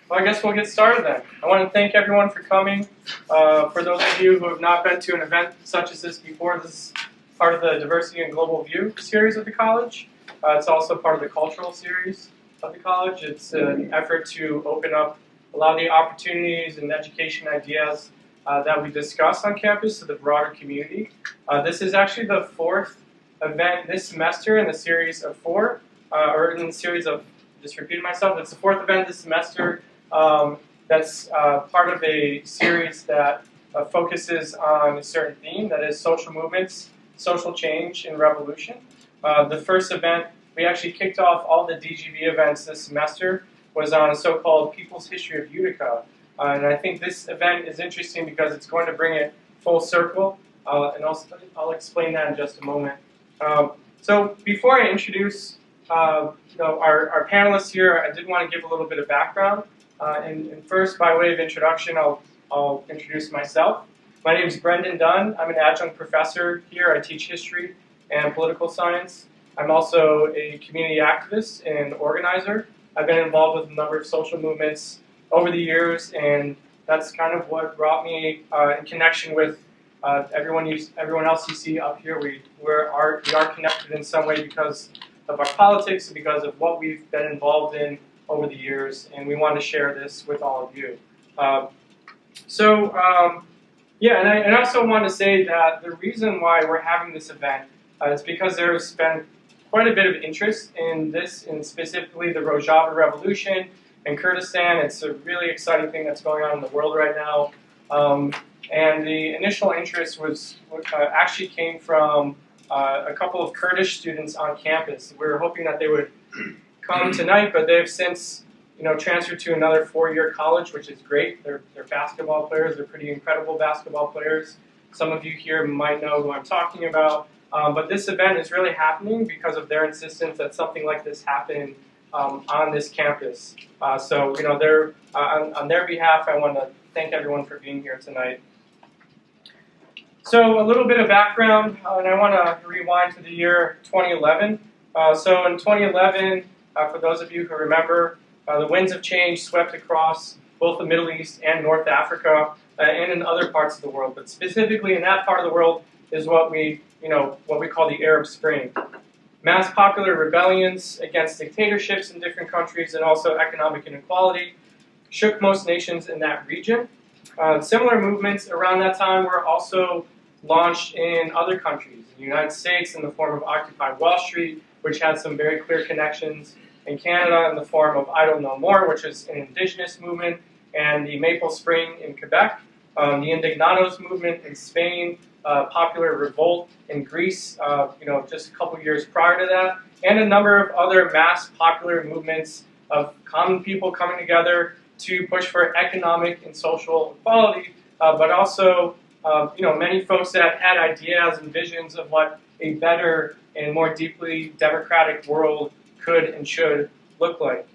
Well, I guess we'll get started then. I want to thank everyone for coming. For those of you who have not been to an event such as this before, this is part of the Diversity and Global View series of the college. It's also part of the cultural series of the college. It's an effort to open up a lot of the opportunities and education ideas that we discuss on campus to the broader community. This is actually the fourth event this semester in the series of four, or in the series of, just repeating myself, it's the fourth event this semester that's part of a series that focuses on a certain theme, that is social movements, social change, and revolution. The first event, we actually kicked off all the DGV events this semester, was on a so-called People's History of Utica. And I think this event is interesting because it's going to bring it full circle, and I'll explain that in just a moment. So before I introduce our panelists here, I did want to give a little bit of background. And first, by way of introduction, I'll introduce myself. My name is Brendan Dunn. I'm an adjunct professor here. I teach history and political science. I'm also a community activist and organizer. I've been involved with a number of social movements over the years, and that's kind of what brought me in connection with everyone else you see up here. We are connected in some way because of our politics and because of what we've been involved in over the years, and we want to share this with all of you. And I also want to say that the reason why we're having this event is because there's been quite a bit of interest in this, and specifically the Rojava Revolution in Kurdistan. It's a really exciting thing that's going on in the world right now. And the initial interest actually came from a couple of Kurdish students on campus. We were hoping that they would come tonight, but they've since transferred to another four-year college, which is great. They're basketball players. They're pretty incredible basketball players. Some of you here might know who I'm talking about. But this event is really happening because of their insistence that something like this happen on this campus. They're, on their behalf, I want to thank everyone for being here tonight. So a little bit of background, and I want to rewind to the year 2011. So in 2011, for those of you who remember, the winds of change swept across both the Middle East and North Africa and in other parts of the world. But specifically in that part of the world is what we call the Arab Spring. Mass popular rebellions against dictatorships in different countries and also economic inequality shook most nations in that region. Similar movements around that time were also launched in other countries. In the United States in the form of Occupy Wall Street, which had some very clear connections. In Canada in the form of Idle No More, which is an indigenous movement, and the Maple Spring in Quebec, the Indignados movement in Spain, popular revolt in Greece, just a couple years prior to that, and a number of other mass popular movements of common people coming together to push for economic and social equality, but also, many folks that had ideas and visions of what a better and more deeply democratic world could and should look like.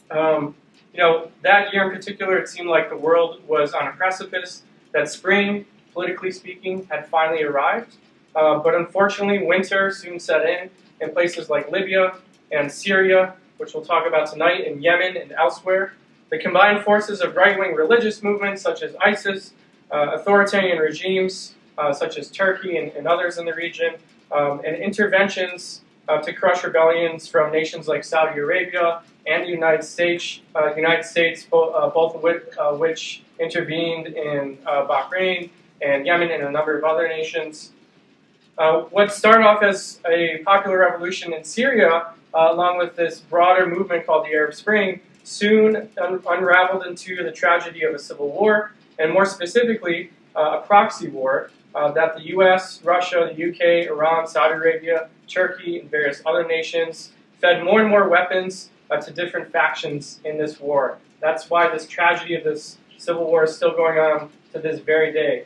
That year in particular, it seemed like the world was on a precipice, that spring, politically speaking, had finally arrived. But unfortunately, winter soon set in places like Libya and Syria, which we'll talk about tonight, in Yemen and elsewhere. The combined forces of right-wing religious movements such as ISIS, authoritarian regimes such as Turkey and others in the region, and interventions to crush rebellions from nations like Saudi Arabia and the United States, both of which intervened in Bahrain and Yemen and a number of other nations. What started off as a popular revolution in Syria, along with this broader movement called the Arab Spring, soon unraveled into the tragedy of a civil war, and more specifically, a proxy war that the US, Russia, the UK, Iran, Saudi Arabia, Turkey, and various other nations fed more and more weapons to different factions in this war. That's why this tragedy of this civil war is still going on to this very day.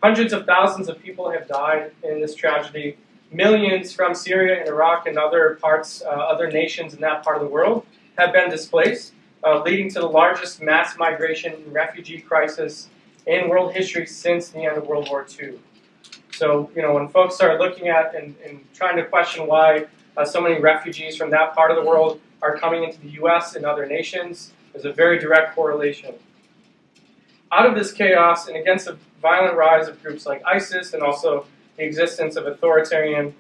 Hundreds of thousands of people have died in this tragedy. Millions from Syria and Iraq and other nations in that part of the world have been displaced, leading to the largest mass migration and refugee crisis in world history since the end of World War II. So, when folks start looking at and trying to question why so many refugees from that part of the world are coming into the U.S. and other nations, There's a very direct correlation. Out of this chaos and against the violent rise of groups like ISIS and also the existence of authoritarian,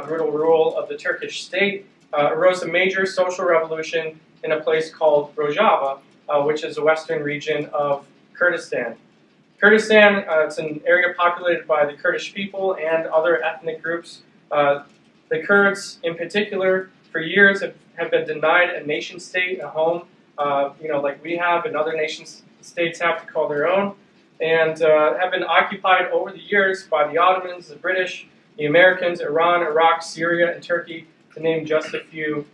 brutal rule of the Turkish state, arose a major social revolution in a place called Rojava, which is a western region of Kurdistan. Kurdistan, it's an area populated by the Kurdish people and other ethnic groups. The Kurds, in particular, for years have been denied a nation state, a home, like we have and other nation states have to call their own, and have been occupied over the years by the Ottomans, the British, the Americans, Iran, Iraq, Syria, and Turkey, to name just a few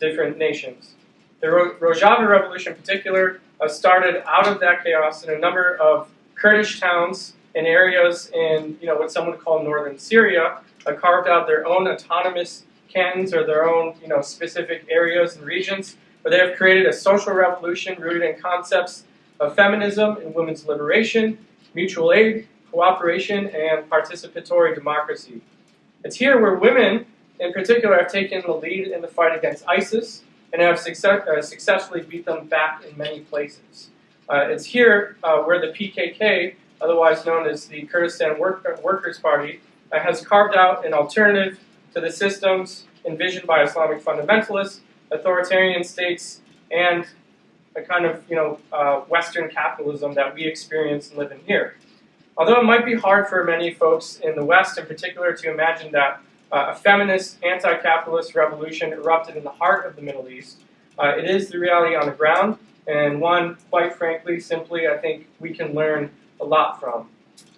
different nations. The Rojava Revolution in particular started out of that chaos in a number of Kurdish towns and areas in what some would call northern Syria, carved out their own autonomous cantons or their own specific areas and regions, where they have created a social revolution rooted in concepts of feminism and women's liberation, mutual aid, cooperation, and participatory democracy. It's here where women, in particular, have taken the lead in the fight against ISIS and have successfully beat them back in many places. It's here where the PKK, otherwise known as the Kurdistan Workers' Party, has carved out an alternative to the systems envisioned by Islamic fundamentalists, authoritarian states, and a kind of Western capitalism that we experience and live in here. Although it might be hard for many folks in the West in particular to imagine that a feminist, anti-capitalist revolution erupted in the heart of the Middle East, it is the reality on the ground, and one, quite frankly, simply, I think we can learn a lot from.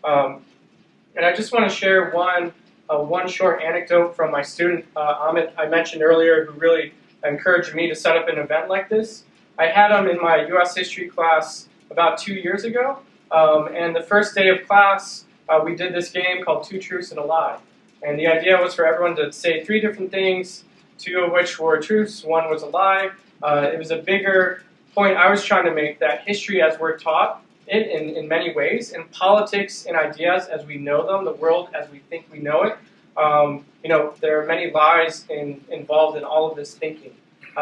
And I just want to share one short anecdote from my student, Amit, I mentioned earlier, who really encouraged me to set up an event like this. I had him in my U.S. history class about 2 years ago, and the first day of class, we did this game called Two Truths and a Lie. And the idea was for everyone to say 3 different things, 2 of which were truths, 1 was a lie. It was a bigger point I was trying to make, that history as we're taught it in many ways, and politics and ideas as we know them, the world as we think we know it, there are many lies involved in all of this thinking.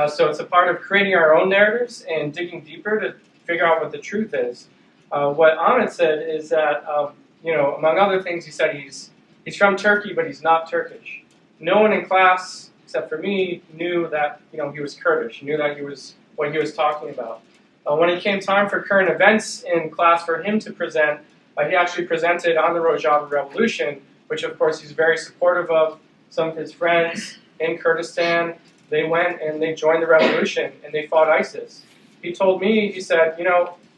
So it's a part of creating our own narratives and digging deeper to figure out what the truth is. What Ahmed said is that, among other things, he said he's from Turkey, but he's not Turkish. No one in class, except for me, knew that he was Kurdish, knew that he was what he was talking about. When it came time for current events in class for him to present, he actually presented on the Rojava Revolution, which of course he's very supportive of. Some of his friends in Kurdistan, they went and they joined the revolution and they fought ISIS. He told me, he said,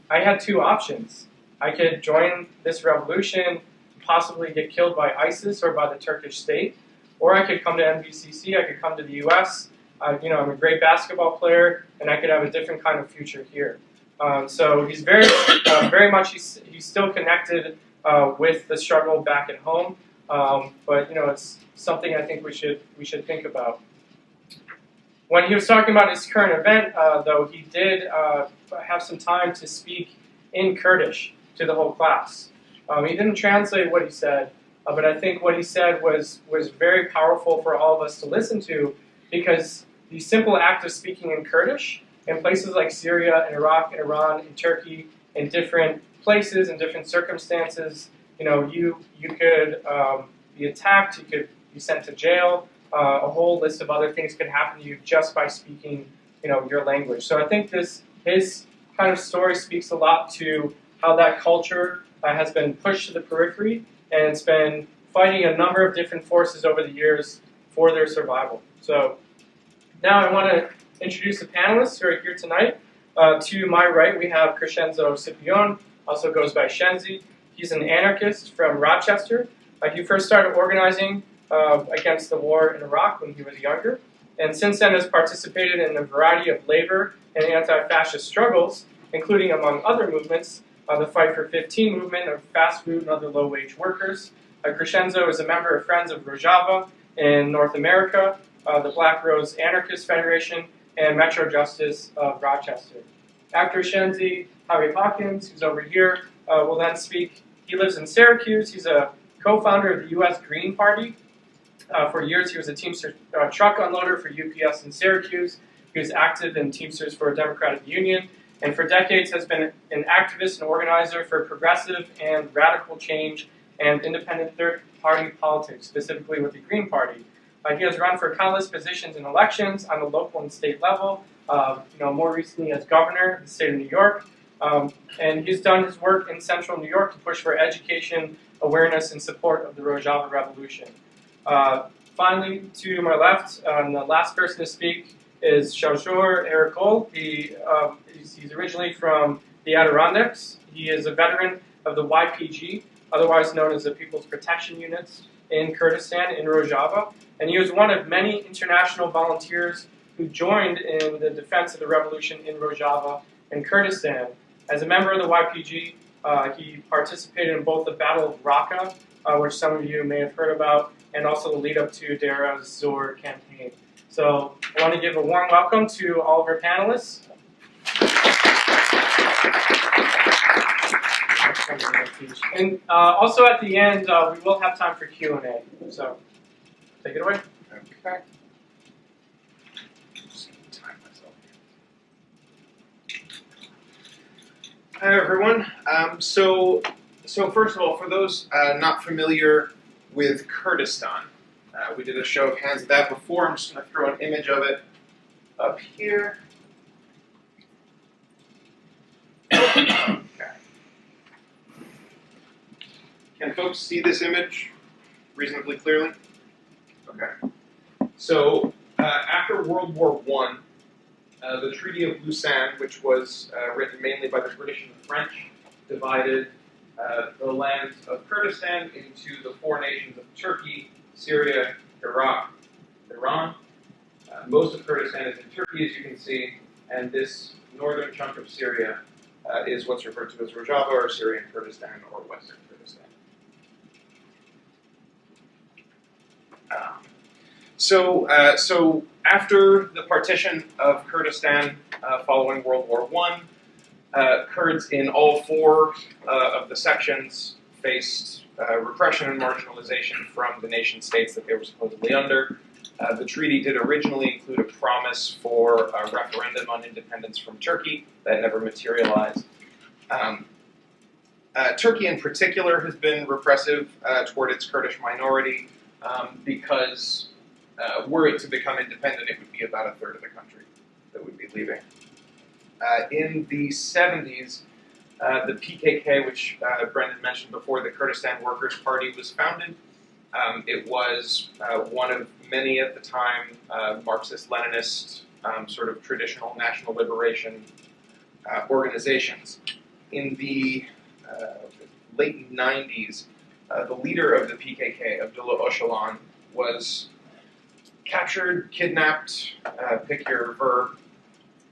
I had 2 options. I could join this revolution, possibly get killed by ISIS or by the Turkish state, or I could come to NBCC, I could come to the US. I'm a great basketball player, and I could have a different kind of future here. So he's very much, he's still connected with the struggle back at home, but it's something I think we should think about. When he was talking about his current event, though, he did have some time to speak in Kurdish to the whole class. He didn't translate what he said, but I think what he said was very powerful for all of us to listen to, because the simple act of speaking in Kurdish in places like Syria and Iraq and Iran and Turkey, in different places and different circumstances, you could be attacked, you could be sent to jail, a whole list of other things could happen to you just by speaking, your language. So I think his kind of story speaks a lot to how that culture has been pushed to the periphery, and it's been fighting a number of different forces over the years for their survival. So now I want to introduce the panelists who are here tonight. To my right, we have Crescenzo Scipion, also goes by Shenzi. He's an anarchist from Rochester. He first started organizing against the war in Iraq when he was younger, and since then has participated in a variety of labor and anti-fascist struggles, including, among other movements, the Fight for 15 movement of fast food and other low-wage workers. Crescenzo is a member of Friends of Rojava in North America, the Black Rose Anarchist Federation, and Metro Justice of Rochester. After Shenzi, Harry Hawkins, who's over here, will then speak. He lives in Syracuse. He's a co-founder of the U.S. Green Party. For years, he was a Teamster truck unloader for UPS in Syracuse. He was active in Teamsters for a Democratic Union, and for decades has been an activist and organizer for progressive and radical change and independent third-party politics, specifically with the Green Party. He has run for countless positions in elections on the local and state level, more recently as governor of the state of New York. And he's done his work in central New York to push for education, awareness, and support of the Rojava Revolution. Finally, to my left, the last person to speak is Shaushur Ericol. He's originally from the Adirondacks. He is a veteran of the YPG, otherwise known as the People's Protection Units in Kurdistan in Rojava. And he was one of many international volunteers who joined in the defense of the revolution in Rojava and Kurdistan. As a member of the YPG, he participated in both the Battle of Raqqa, which some of you may have heard about, and also the lead up to Deir ez-Zor campaign. So I want to give a warm welcome to all of our panelists. And also at the end, we will have time for Q&A. So take it away. Okay. Hi everyone. So first of all, for those not familiar with Kurdistan, we did a show of hands of that before. I'm just going to throw an image of it up here. Okay. Can folks see this image reasonably clearly? Okay. So after World War I, the Treaty of Lausanne, which was written mainly by the British and the French, divided the land of Kurdistan into the four nations of Turkey, Syria, Iraq, Iran. Most of Kurdistan is in Turkey, as you can see, and this northern chunk of Syria is what's referred to as Rojava or Syrian Kurdistan or Western Kurdistan. So after the partition of Kurdistan following World War I, Kurds in all four of the sections faced repression and marginalization from the nation states that they were supposedly under. The treaty did originally include a promise for a referendum on independence from Turkey that never materialized. Turkey in particular has been repressive toward its Kurdish minority because were it to become independent, it would be about a third of the country that would be leaving. In the 70s, the PKK, which Brendan mentioned before, the Kurdistan Workers' Party, was founded. It was one of many at the time Marxist-Leninist sort of traditional national liberation organizations. In the late 90s, the leader of the PKK, Abdullah Öcalan, was captured, kidnapped, pick your verb,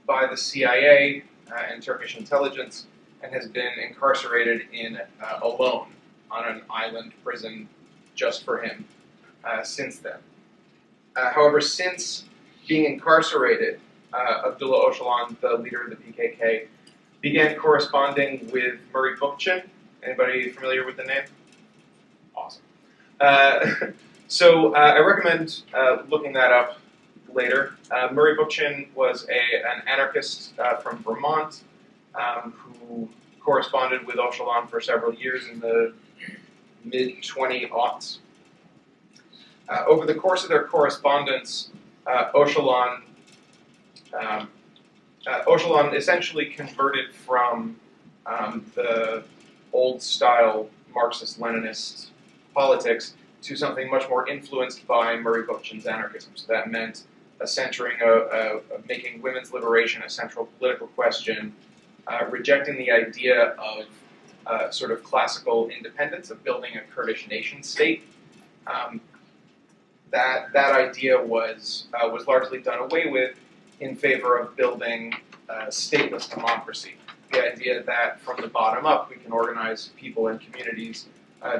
by the CIA and Turkish intelligence, and has been incarcerated in alone on an island prison just for him since then. However, since being incarcerated, Abdullah Öcalan, the leader of the PKK, began corresponding with Murray Bookchin. Anybody familiar with the name? Awesome. So I recommend looking that up later. Murray Bookchin was an anarchist from Vermont who corresponded with Öcalan for several years in the mid-2000s. Over the course of their correspondence, Öcalan essentially converted from the old-style Marxist-Leninist politics to something much more influenced by Murray Bookchin's anarchism. So that meant a centering of making women's liberation a central political question, rejecting the idea of sort of classical independence, of building a Kurdish nation state. That idea was largely done away with in favor of building stateless democracy. The idea that from the bottom up we can organize people and communities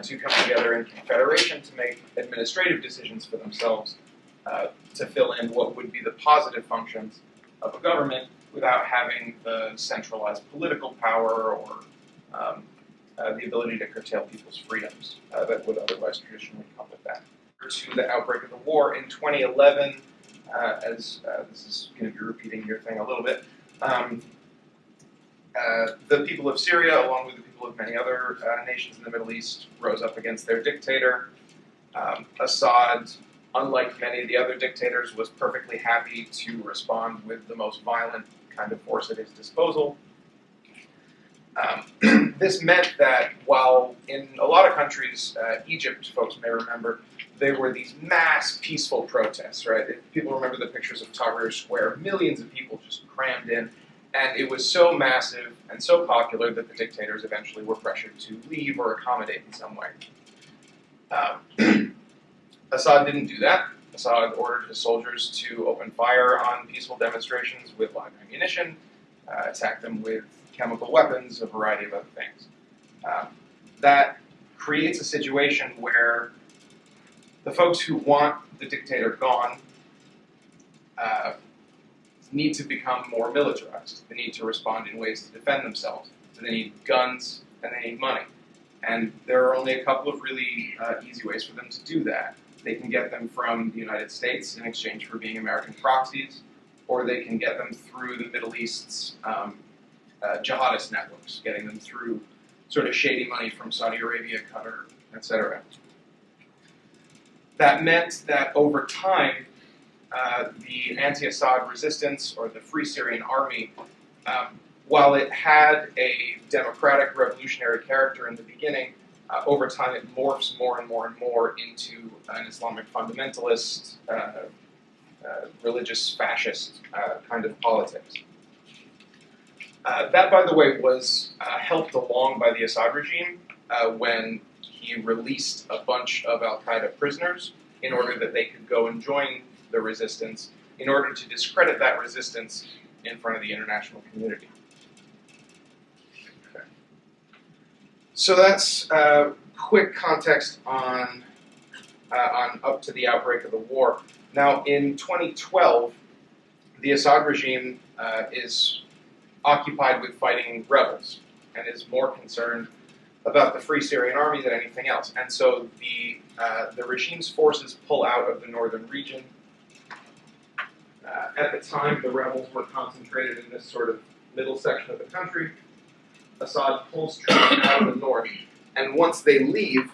to come together in confederation to make administrative decisions for themselves, to fill in what would be the positive functions of a government without having the centralized political power or the ability to curtail people's freedoms that would otherwise traditionally come with that. To the outbreak of the war in 2011, as this is going to be repeating your thing a little bit. The people of Syria, along with the people of many other nations in the Middle East, rose up against their dictator. Assad, unlike many of the other dictators, was perfectly happy to respond with the most violent kind of force at his disposal. This meant that while in a lot of countries, Egypt, folks may remember, there were these mass peaceful protests, right? If people remember the pictures of Tahrir Square, millions of people just crammed in, and it was so massive and so popular that the dictators eventually were pressured to leave or accommodate in some way. Assad didn't do that. Assad ordered his soldiers to open fire on peaceful demonstrations with live ammunition, attack them with chemical weapons, a variety of other things. That creates a situation where the folks who want the dictator gone need to become more militarized. They need to respond in ways to defend themselves. So they need guns and they need money. And there are only a couple of really easy ways for them to do that. They can get them from the United States in exchange for being American proxies, or they can get them through the Middle East's jihadist networks, getting them through sort of shady money from Saudi Arabia, Qatar, etc. That meant that over time, the anti-Assad resistance, or the Free Syrian Army, while it had a democratic revolutionary character in the beginning, over time it morphs more and more and more into an Islamic fundamentalist, religious fascist kind of politics. That, by the way, was helped along by the Assad regime when he released a bunch of al-Qaeda prisoners in order that they could go and join the resistance, in order to discredit that resistance in front of the international community. Okay. So that's quick context on up to the outbreak of the war. Now, in 2012, the Assad regime is occupied with fighting rebels and is more concerned about the Free Syrian Army than anything else. And so the regime's forces pull out of the northern region. At the time, the rebels were concentrated in this sort of middle section of the country. Assad pulls troops out of the north, and once they leave,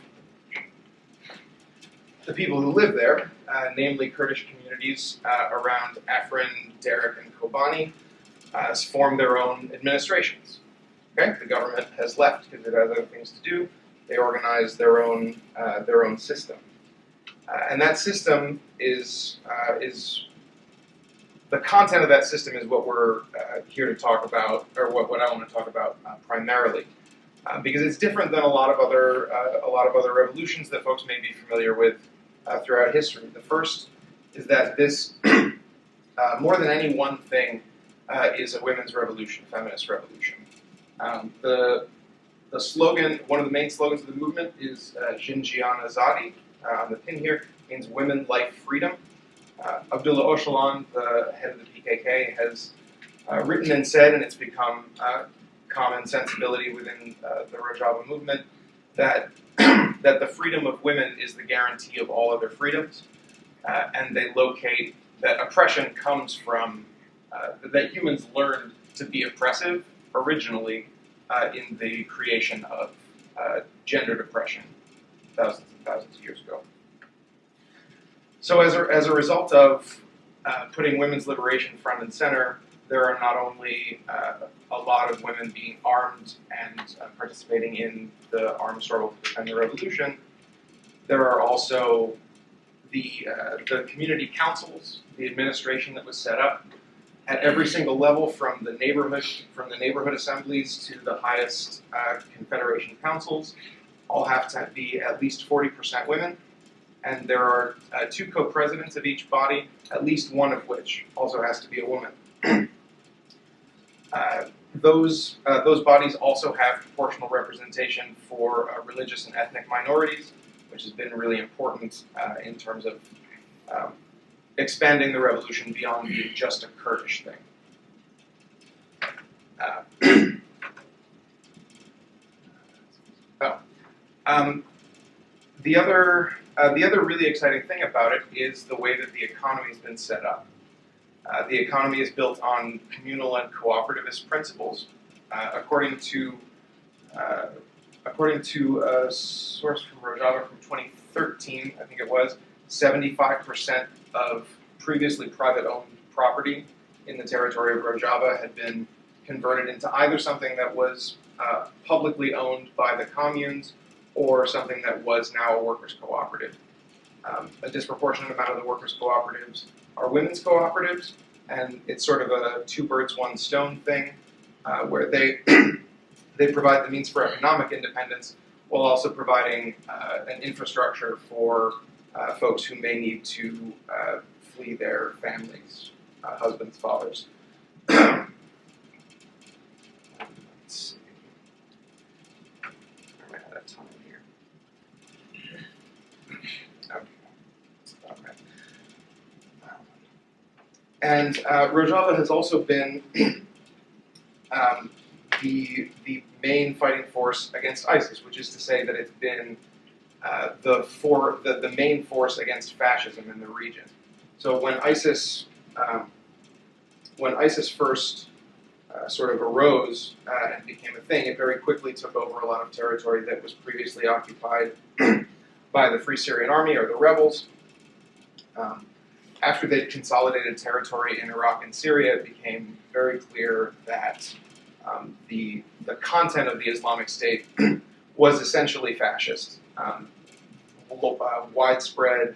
the people who live there, namely Kurdish communities around Afrin, Derek, and Kobani, form their own administrations. Okay? The government has left because it has other things to do. They organize their own system, and that system is the content of that system is what we're here to talk about, or what I want to talk about primarily, because it's different than a lot of other revolutions that folks may be familiar with throughout history. The first is that this, more than any one thing, is a women's revolution, a feminist revolution. The slogan, one of the main slogans of the movement is Jinjian Azadi. On the pin here means women, life, freedom. Abdullah Öcalan, the head of the PKK, has written and said, and it's become common sensibility within the Rojava movement, that that the freedom of women is the guarantee of all other freedoms, and they locate that oppression comes from that humans learned to be oppressive originally in the creation of gendered oppression thousands and thousands of years ago. So as a result of putting women's liberation front and center, there are not only a lot of women being armed and participating in the armed struggle to defend the revolution, there are also the community councils, the administration that was set up at every single level, from the neighborhood assemblies to the highest confederation councils, all have to be at least 40% women. And there are 2 co-presidents of each body, at least one of which also has to be a woman. Those bodies also have proportional representation for religious and ethnic minorities, which has been really important in terms of expanding the revolution beyond being just a Kurdish thing. The other the other really exciting thing about it is the way that the economy has been set up. The economy is built on communal and cooperativist principles. According to a source from Rojava from 2013, I think it was, 75% of previously private-owned property in the territory of Rojava had been converted into either something that was publicly owned by the communes or something that was now a workers' cooperative. A disproportionate amount of the workers' cooperatives are women's cooperatives, and it's sort of a two birds, one stone thing, where they they provide the means for economic independence while also providing an infrastructure for folks who may need to flee their families, husbands, fathers. Let's see. I might have time here. Okay, that's about right. And Rojava has also been the main fighting force against ISIS, which is to say that it's been the main force against fascism in the region. So when ISIS first sort of arose and became a thing, it very quickly took over a lot of territory that was previously occupied by the Free Syrian Army or the rebels. After they'd consolidated territory in Iraq and Syria, it became very clear that the content of the Islamic State was essentially fascist. Widespread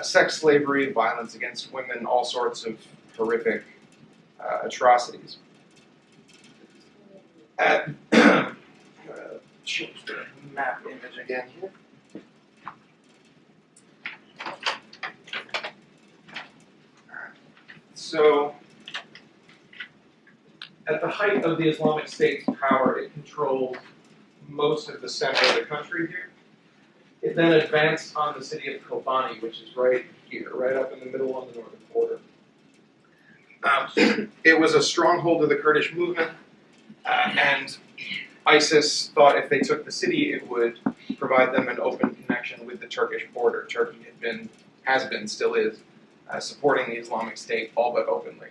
sex slavery, violence against women, all sorts of horrific atrocities. Change the map image again here. So, at the height of the Islamic State's power, it controlled most of the center of the country here. It then advanced on the city of Kobani, which is right here, right up in the middle on the northern border. It was a stronghold of the Kurdish movement, and ISIS thought if they took the city, it would provide them an open connection with the Turkish border. Turkey still is, supporting the Islamic State all but openly.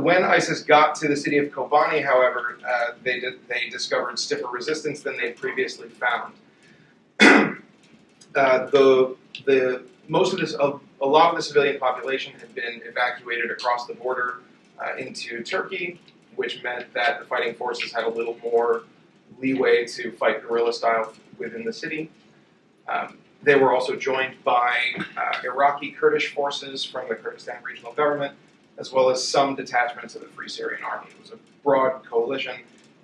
When ISIS got to the city of Kobani, however, they discovered stiffer resistance than they had previously found. A lot of the civilian population had been evacuated across the border into Turkey, which meant that the fighting forces had a little more leeway to fight guerrilla style within the city. They were also joined by Iraqi Kurdish forces from the Kurdistan Regional Government, as well as some detachments of the Free Syrian Army. It was a broad coalition,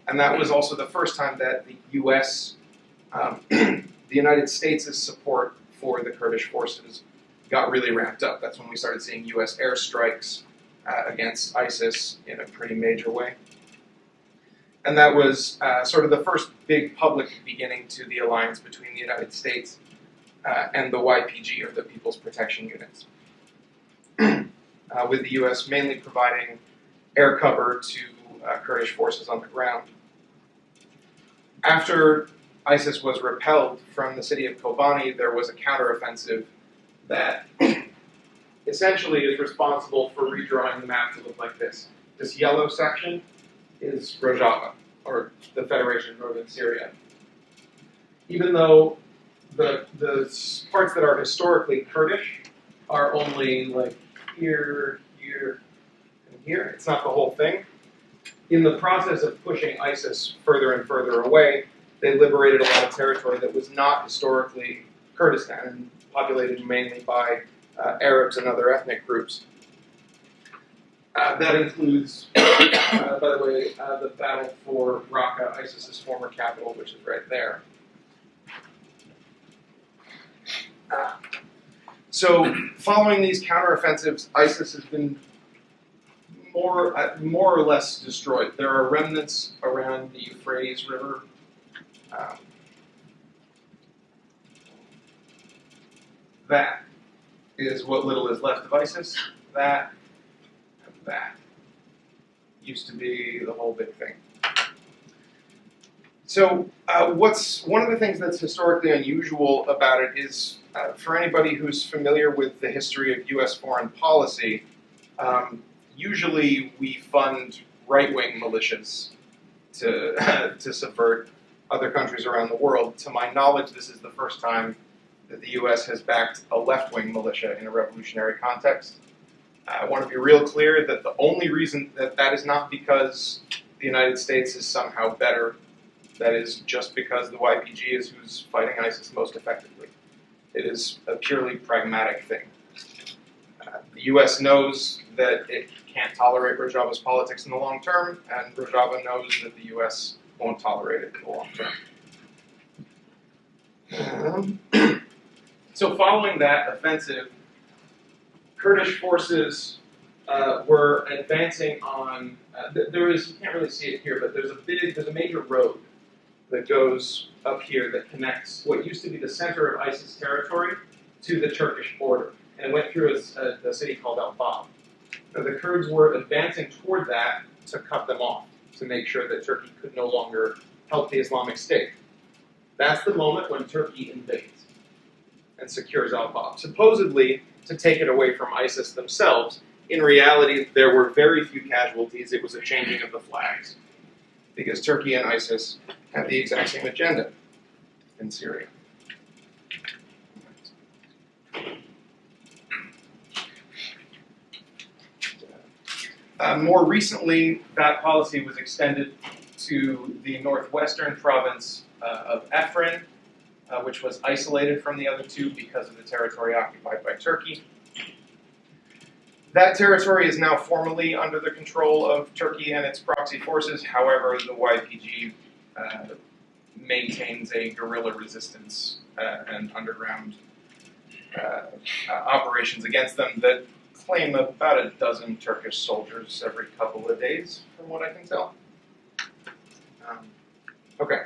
and that was also the first time that the U.S., the United States' support for the Kurdish forces got really ramped up. That's when we started seeing U.S. airstrikes against ISIS in a pretty major way. And that was sort of the first big public beginning to the alliance between the United States and the YPG, or the People's Protection Units, with the U.S. mainly providing air cover to Kurdish forces on the ground. After ISIS was repelled from the city of Kobani, there was a counteroffensive that essentially is responsible for redrawing the map to look like this. This yellow section is Rojava, or the Federation of Northern Syria. Even though the parts that are historically Kurdish are only like here, here, and here, it's not the whole thing. In the process of pushing ISIS further and further away, they liberated a lot of territory that was not historically Kurdistan, and populated mainly by Arabs and other ethnic groups. That includes, by the way, the battle for Raqqa, ISIS's former capital, which is right there. So, following these counteroffensives, ISIS has been more or less destroyed. There are remnants around the Euphrates River. That is what little is left of ISIS. That and that used to be the whole big thing. So what's one of the things that's historically unusual about it is, for anybody who's familiar with the history of U.S. foreign policy, usually we fund right-wing militias to subvert other countries around the world. To my knowledge, this is the first time that the U.S. has backed a left-wing militia in a revolutionary context. I want to be real clear that the only reason that is not because the United States is somehow better. That is just because the YPG is who's fighting ISIS most effectively. It is a purely pragmatic thing. The U.S. knows that it can't tolerate Rojava's politics in the long term, and Rojava knows that the U.S. won't tolerate it in the long term. So following that offensive, Kurdish forces were advancing on, you can't really see it here, but there's a major road that goes up here that connects what used to be the center of ISIS territory to the Turkish border. And it went through a city called Al-Bab. So the Kurds were advancing toward that to cut them off, to make sure that Turkey could no longer help the Islamic State. That's the moment when Turkey invades and secures Al-Bab, supposedly to take it away from ISIS themselves. In reality, there were very few casualties. It was a changing of the flags, because Turkey and ISIS have the exact same agenda in Syria. More recently, that policy was extended to the northwestern province of Afrin, which was isolated from the other two because of the territory occupied by Turkey. That territory is now formally under the control of Turkey and its proxy forces. However, the YPG maintains a guerrilla resistance and underground operations against them that claim about a dozen Turkish soldiers every couple of days, from what I can tell. Okay,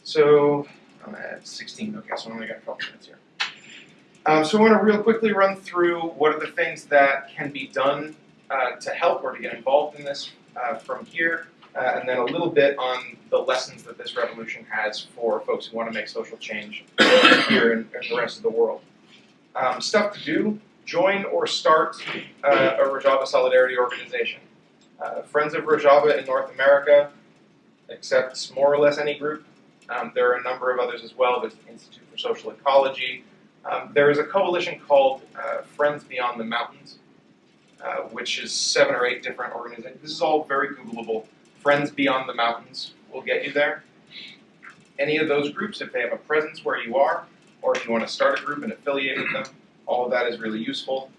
so I'm at 16. Okay, so I only got a couple minutes here. So I want to real quickly run through what are the things that can be done to help or to get involved in this from here, and then a little bit on the lessons that this revolution has for folks who want to make social change here in the rest of the world. Stuff to do: join or start a Rojava Solidarity organization. Friends of Rojava in North America accepts more or less any group. There are a number of others as well. There's the Institute for Social Ecology. There is a coalition called Friends Beyond the Mountains, which is 7 or 8 different organizations. This is all very Googleable. Friends Beyond the Mountains will get you there. Any of those groups, if they have a presence where you are, or if you want to start a group and affiliate with them, all of that is really useful.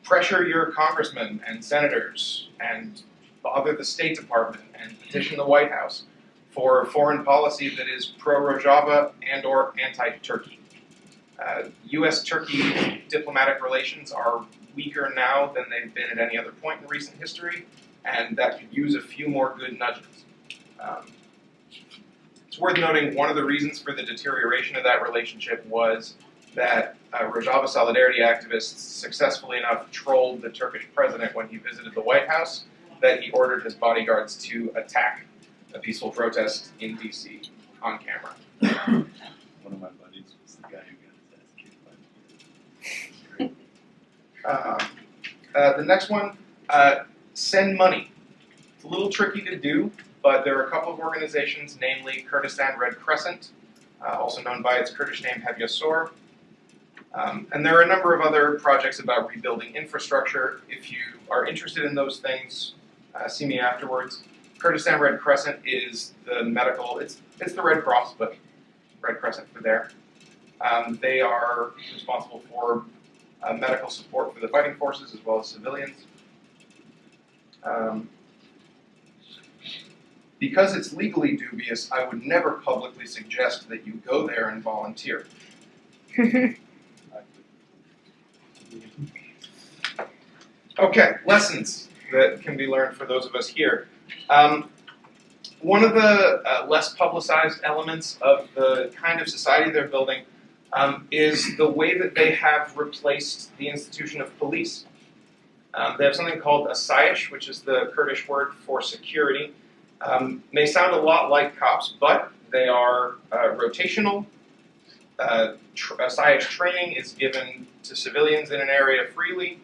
Pressure your congressmen and senators and bother the State Department and petition the White House for foreign policy that is pro-Rojava and or anti-Turkey. U.S.-Turkey diplomatic relations are weaker now than they've been at any other point in recent history, and that could use a few more good nudges. It's worth noting one of the reasons for the deterioration of that relationship was that Rojava Solidarity activists successfully enough trolled the Turkish president when he visited the White House that he ordered his bodyguards to attack a peaceful protest in D.C. on camera. One of my buddies was the guy who got his ass kicked by the The next one, send money. It's a little tricky to do, but there are a couple of organizations, namely Kurdistan Red Crescent, also known by its Kurdish name Hevyasor. And there are a number of other projects about rebuilding infrastructure. If you are interested in those things, see me afterwards. Kurdistan Red Crescent is the medical, it's the Red Cross, but Red Crescent for there. They are responsible for medical support for the fighting forces as well as civilians. Because it's legally dubious, I would never publicly suggest that you go there and volunteer. Okay, lessons that can be learned for those of us here. One of the less publicized elements of the kind of society they're building is the way that they have replaced the institution of police. They have something called asayish, which is the Kurdish word for security. may sound a lot like cops, but they are rotational. SIAS training is given to civilians in an area freely.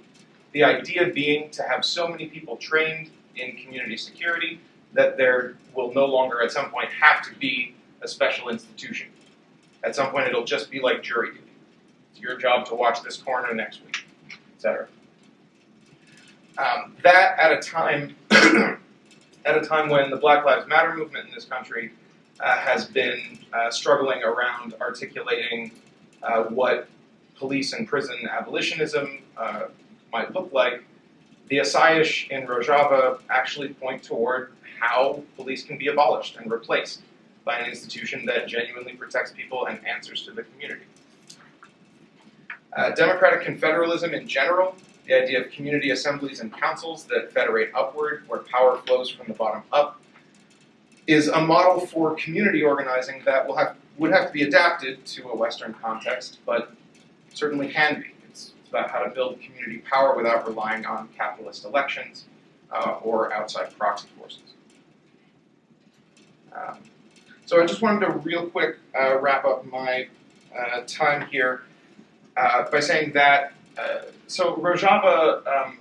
The idea being to have so many people trained in community security that there will no longer at some point have to be a special institution. At some point it'll just be like jury duty. It's your job to watch this corner next week, etc. That at a time when the Black Lives Matter movement in this country has been struggling around articulating what police and prison abolitionism might look like, the SIAS in Rojava actually point toward how police can be abolished and replaced by an institution that genuinely protects people and answers to the community. Democratic confederalism in general, the idea of community assemblies and councils that federate upward, where power flows from the bottom up, is a model for community organizing that would have to be adapted to a Western context, but certainly can be. It's about how to build community power without relying on capitalist elections or outside proxy forces. So I just wanted to real quick wrap up my time here by saying that so Rojava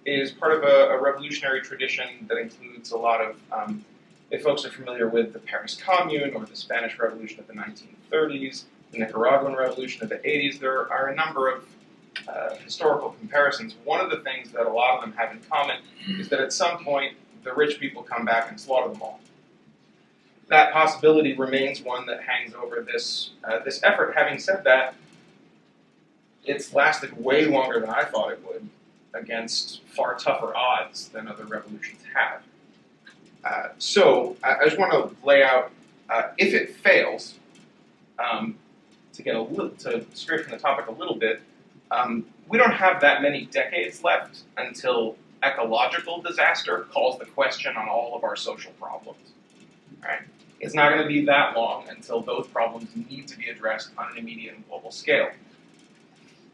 is part of a revolutionary tradition that includes a lot of, if folks are familiar with the Paris Commune or the Spanish Revolution of the 1930s, the Nicaraguan Revolution of the 80s, there are a number of historical comparisons. One of the things that a lot of them have in common is that at some point the rich people come back and slaughter them all. That possibility remains one that hangs over this effort. Having said that, it's lasted way longer than I thought it would, against far tougher odds than other revolutions have. So I just want to lay out, if it fails, to stray from the topic a little bit, we don't have that many decades left until ecological disaster calls the question on all of our social problems. Right? It's not going to be that long until those problems need to be addressed on an immediate and global scale.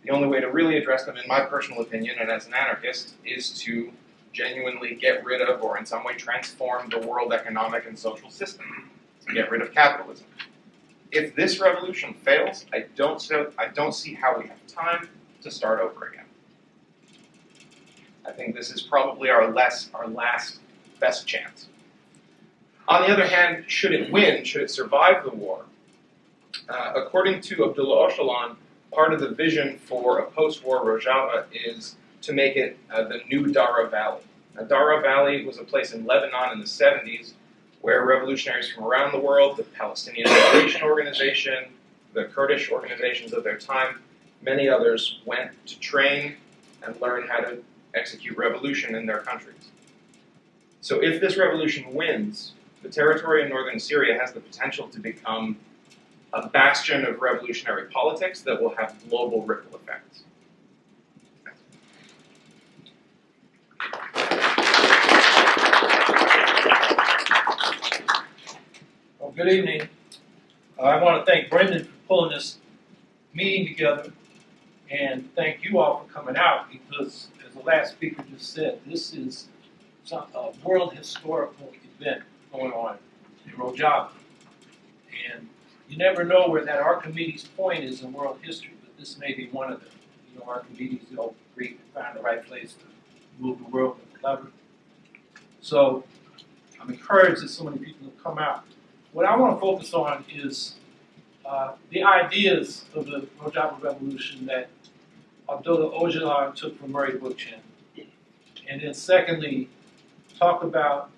The only way to really address them, in my personal opinion, and as an anarchist, is to genuinely get rid of, or in some way transform, the world economic and social system, to get rid of capitalism. If this revolution fails, I don't see how we have time to start over again. I think this is probably our last best chance. On the other hand, should it win, should it survive the war, according to Abdullah Öcalan, part of the vision for a post-war Rojava is to make it the new Dara Valley. Now, Dara Valley was a place in Lebanon in the 70s where revolutionaries from around the world, the Palestinian Liberation Organization, the Kurdish organizations of their time, many others went to train and learn how to execute revolution in their countries. So if this revolution wins, the territory in northern Syria has the potential to become a bastion of revolutionary politics that will have global ripple effects. Well, good evening. I want to thank Brendan for pulling this meeting together, and thank you all for coming out, because, as the last speaker just said, this is a world historical event going on in Rojava. And you never know where that Archimedes point is in world history, but this may be one of them. You know, Archimedes, the old Greek, found the right place to move the world with a lever. So I'm encouraged that so many people have come out. What I want to focus on is the ideas of the Rojava Revolution that Abdullah Öcalan took from Murray Bookchin. And then secondly, talk about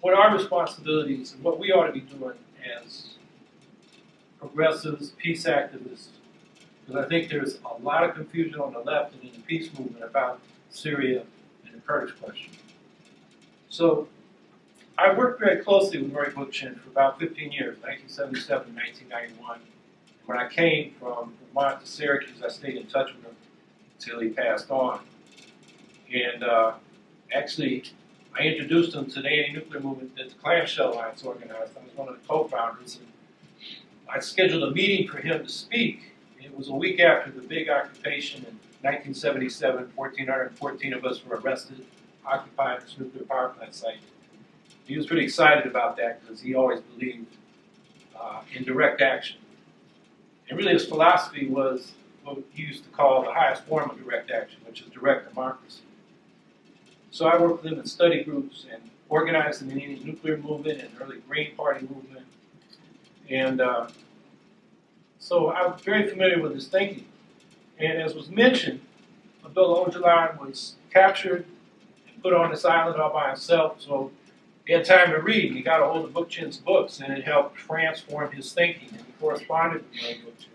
what our responsibilities and what we ought to be doing as progressives, peace activists, because I think there's a lot of confusion on the left and in the peace movement about Syria and the Kurdish question. So I worked very closely with Murray Bookchin for about 15 years, 1977 to 1991. When I came from Vermont to Syracuse, I stayed in touch with him until he passed on. And actually, I introduced him to the anti-nuclear movement that the Clamshell Alliance organized. I was one of the co-founders. And I scheduled a meeting for him to speak. It was a week after the big occupation in 1977. 1,414 of us were arrested, occupying this nuclear power plant site. He was pretty excited about that because he always believed in direct action. And really his philosophy was what he used to call the highest form of direct action, which is direct democracy. So I worked with him in study groups and organized the Indian nuclear movement and early Green Party movement. And so I'm very familiar with his thinking. And as was mentioned, Abdullah Öcalan was captured and put on this island all by himself. So he had time to read, and he got a hold of Bookchin's books, and it helped transform his thinking, and he corresponded with Bookchin.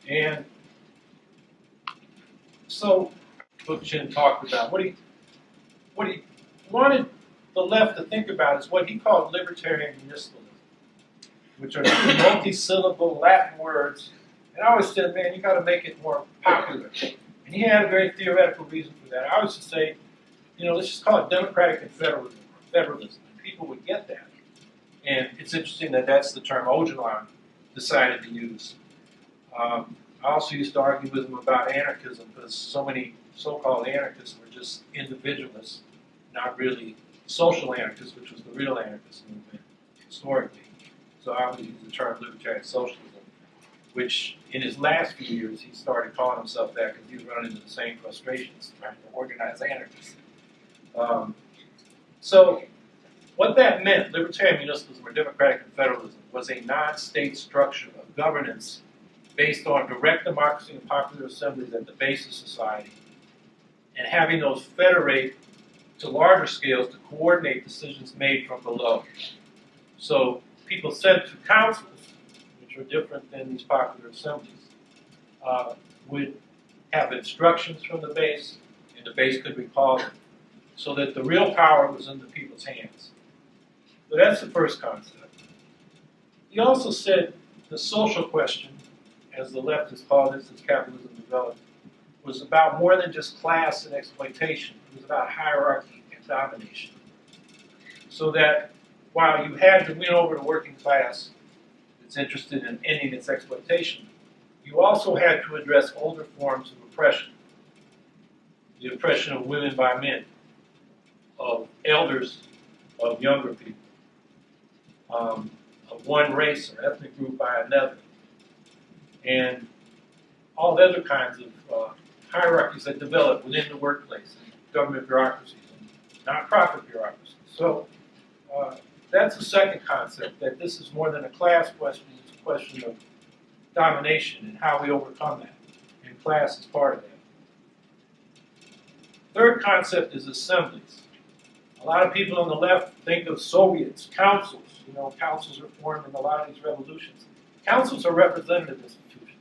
And so Bookchin talked about what he wanted the left to think about is what he called libertarian municipalism, which are multi-syllable Latin words. And I always said, man, you got to make it more popular. And he had a very theoretical reason for that. I always just say, let's just call it democratic and federalism. And people would get that. And it's interesting that that's the term Öcalan decided to use. I also used to argue with him about anarchism because so many so-called anarchists were just individualists, not really social anarchists, which was the real anarchist movement historically. So I always use the term libertarian socialism, which in his last few years he started calling himself that because he was running into the same frustrations trying to organize anarchists. So what that meant, libertarian municipalism or democratic and federalism, was a non-state structure of governance based on direct democracy and popular assemblies at the base of society, and having those federate to larger scales to coordinate decisions made from below. So people sent to councils, which are different than these popular assemblies, would have instructions from the base, and the base could recall them, so that the real power was in the people's hands. So that's the first concept. He also said the social question, as the leftists call this as capitalism developed, was about more than just class and exploitation. It was about hierarchy and domination. So that while you had to win over the working class that's interested in ending its exploitation, you also had to address older forms of oppression. The oppression of women by men, of elders, of younger people, of one race or ethnic group by another, and all the other kinds of hierarchies that develop within the workplace, and government bureaucracies, and nonprofit bureaucracies. So that's the second concept, that this is more than a class question, it's a question of domination and how we overcome that, and class is part of that. Third concept is assemblies. A lot of people on the left think of Soviets, councils. Councils are formed in a lot of these revolutions. Councils are representative institutions.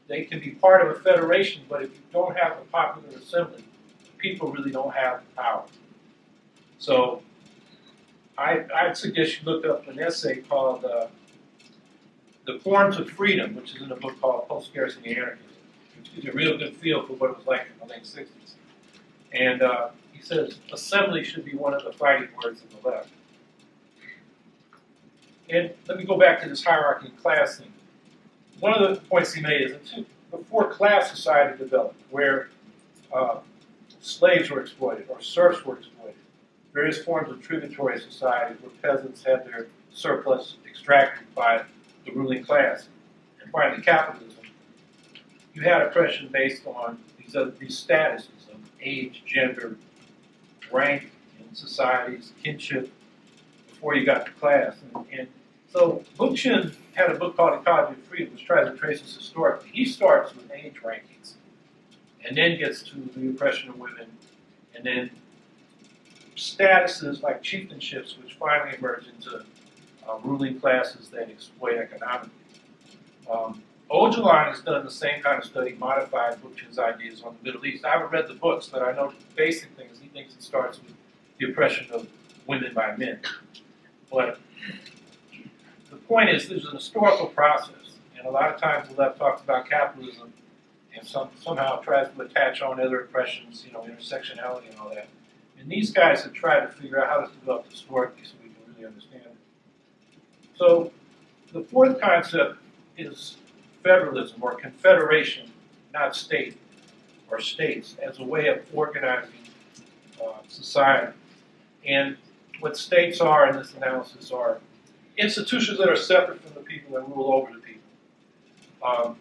They can be part of a federation, but if you don't have a popular assembly, people really don't have the power. So I'd suggest you look up an essay called The Forms of Freedom, which is in a book called Post-Scarcity Anarchism, which gives you a real good feel for what it was like in the late 60s. And he says assembly should be one of the fighting words of the left. And let me go back to this hierarchy and class thing. One of the points he made is that before class society developed, where slaves were exploited or serfs were exploited, various forms of tributary society where peasants had their surplus extracted by the ruling class, and finally capitalism, you had oppression based on these statuses of age, gender, rank in societies, kinship, before you got to class. And so Bookchin had a book called Ecology of Freedom, which tries to trace this historically. He starts with age rankings, and then gets to the oppression of women, and then statuses like chieftainships, which finally emerge into ruling classes that exploit economically. Öcalan has done the same kind of study, modified Bookchin's ideas on the Middle East. I haven't read the books, but I know the basic things. He thinks it starts with the oppression of women by men. But the point is, there's an historical process, and a lot of times the left talks about capitalism and somehow tries to attach on other oppressions, intersectionality and all that. And these guys have tried to figure out how this developed historically so we can really understand it. So the fourth concept is federalism or confederation, not state or states, as a way of organizing society. And what states are in this analysis are institutions that are separate from the people and rule over the people.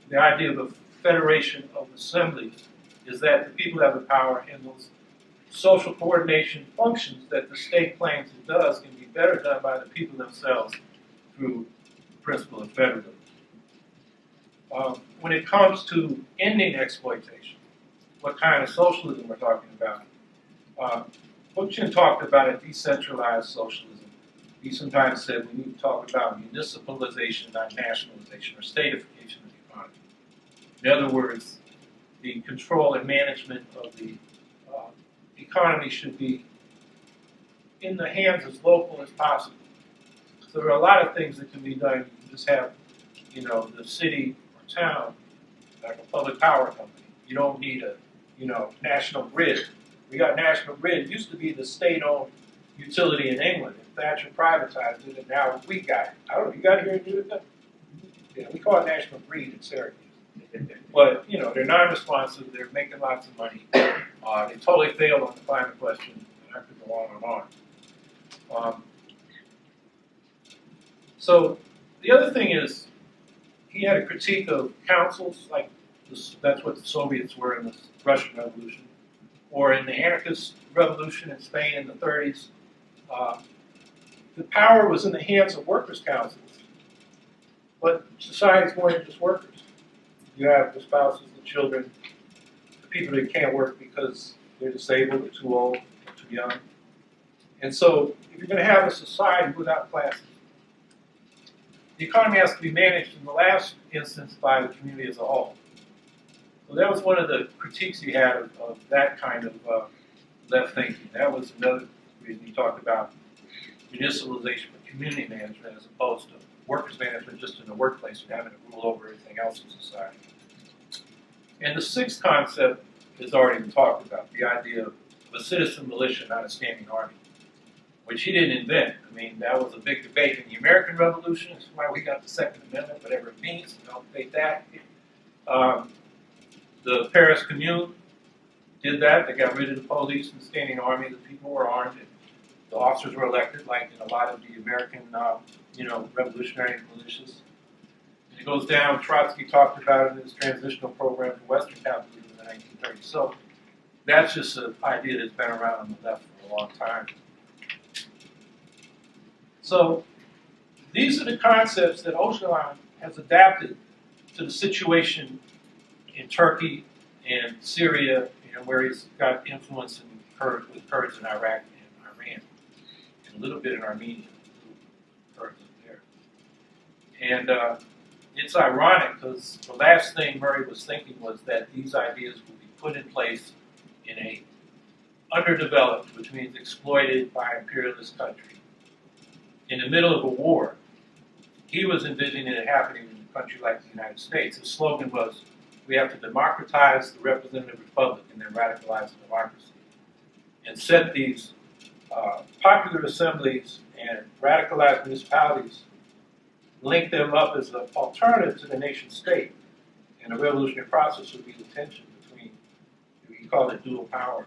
The idea of a federation of assemblies is that the people have the power, and those social coordination functions that the state claims it does can be better done by the people themselves through the principle of federalism. When it comes to ending exploitation, what kind of socialism we're talking about, Bookchin talked about a decentralized socialism. He sometimes said we need to talk about municipalization, not nationalization, or statification of the economy. In other words, the control and management of the economy should be in the hands as local as possible. So there are a lot of things that can be done. You can just have, the city or town, like a public power company. You don't need a, national grid. We got National Grid. It used to be the state-owned utility in England. And Thatcher privatized it, and now we got it. I don't know, you got it here in Utica? Yeah, we call it National Grid in Syracuse. But, they're non-responsive. They're making lots of money. They totally failed on the climate question. And I could go on and on. So the other thing is, he had a critique of councils, like that's what the Soviets were in the Russian Revolution, or in the anarchist revolution in Spain in the 30s. The power was in the hands of workers' councils, but society is more than just workers. You have the spouses, the children, the people that can't work because they're disabled, or too old, or too young. And so, if you're going to have a society without classes, the economy has to be managed in the last instance by the community as a whole. So that was one of the critiques he had of that kind of left thinking. That was another reason he talked about municipalization for community management as opposed to workers' management just in the workplace and having to rule over everything else in society. And the sixth concept has already been talked about, the idea of a citizen militia, not a standing army, which he didn't invent. I mean, that was a big debate in the American Revolution. That's why we got the Second Amendment, whatever it means. Don't debate that. The Paris Commune did that. They got rid of the police and the standing army. The people were armed, and the officers were elected, like in a lot of the American, revolutionary militias. And it goes down. Trotsky talked about it in his transitional program for Western capitalism in the 1930s. So that's just an idea that's been around on the left for a long time. So these are the concepts that Öcalan has adapted to the situation in Turkey and Syria, where he's got influence with Kurds in Iraq and Iran, and a little bit in Armenia, Kurds up there. And it's ironic because the last thing Murray was thinking was that these ideas would be put in place in a underdeveloped, which means exploited by imperialist country, in the middle of a war. He was envisioning it happening in a country like the United States. His slogan was, we have to democratize the representative republic and then radicalize the democracy. And set these popular assemblies and radicalized municipalities, link them up as an alternative to the nation state. And the revolutionary process would be the tension between, he called it dual power.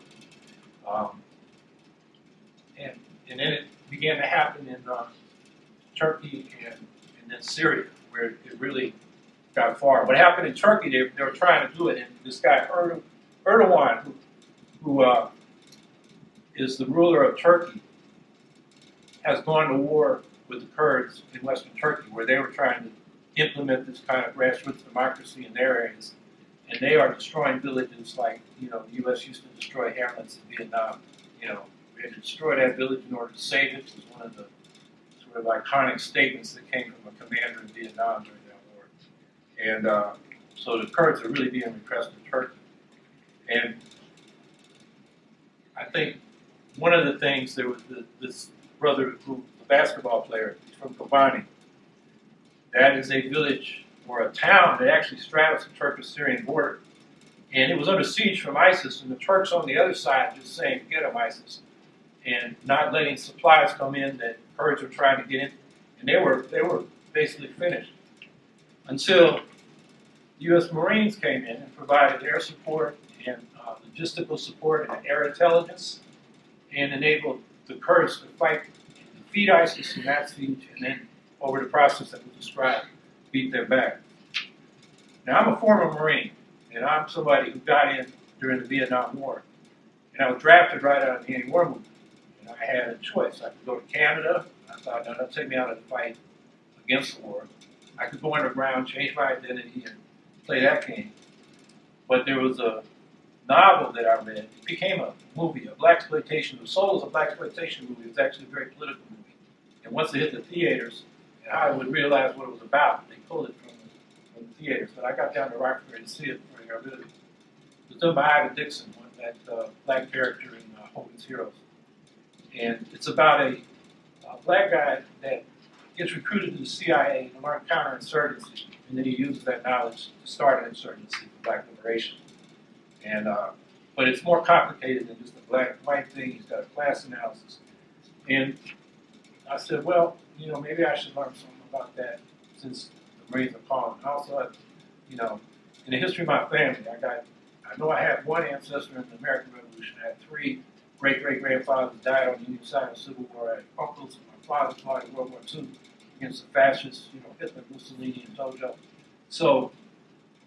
And then it began to happen in Turkey and then Syria, where it really got far. What happened in Turkey, they were trying to do it, and this guy Erdogan, who is the ruler of Turkey, has gone to war with the Kurds in Western Turkey, where they were trying to implement this kind of grassroots democracy in their areas, and they are destroying villages like the U.S. used to destroy hamlets in Vietnam. We had to destroy that village in order to save it. It was one of the sort of iconic statements that came from a commander in Vietnam during that war. And so the Kurds are really being repressed in Turkey. And I think one of the things, there was this brother, the basketball player, he's from Kobani. That is a village or a town that actually straddles the Turkish-Syrian border. And it was under siege from ISIS, and the Turks on the other side just saying, get them, ISIS, and not letting supplies come in that Kurds were trying to get in. And they were basically finished until U.S. Marines came in and provided air support and logistical support and air intelligence, and enabled the courage to fight, defeat ISIS in that siege, and then over the process that was described, beat them back. Now, I'm a former Marine, and I'm somebody who got in during the Vietnam War. And I was drafted right out of the anti-war movement. And I had a choice. I could go to Canada. I thought, no, that'll take me out of the fight against the war. I could go underground, change my identity, and play that game. But there was a novel that I read. It became a movie, a blaxploitation. The Soul is a blaxploitation movie. It was actually a very political movie. And once it hit the theaters, and Hollywood realized what it was about, they pulled it from the theaters. But I got down to Rockford to see it for I really. It was done by Ivan Dixon, that black character in Hogan's Heroes. And it's about a black guy that gets recruited to the CIA to learn counterinsurgency, and then he uses that knowledge to start an insurgency for black liberation. And but it's more complicated than just a black-white thing. He's got a class analysis. And I said, well, you know, maybe I should learn something about that since the Marines are calling. Also, you know, in the history of my family, I know I had one ancestor in the American Revolution. I had 3 great-great-grandfathers died on the Union side of the Civil War. I had uncles, and my father fought in World War II against the fascists, you know, Hitler, Mussolini, and Tojo. So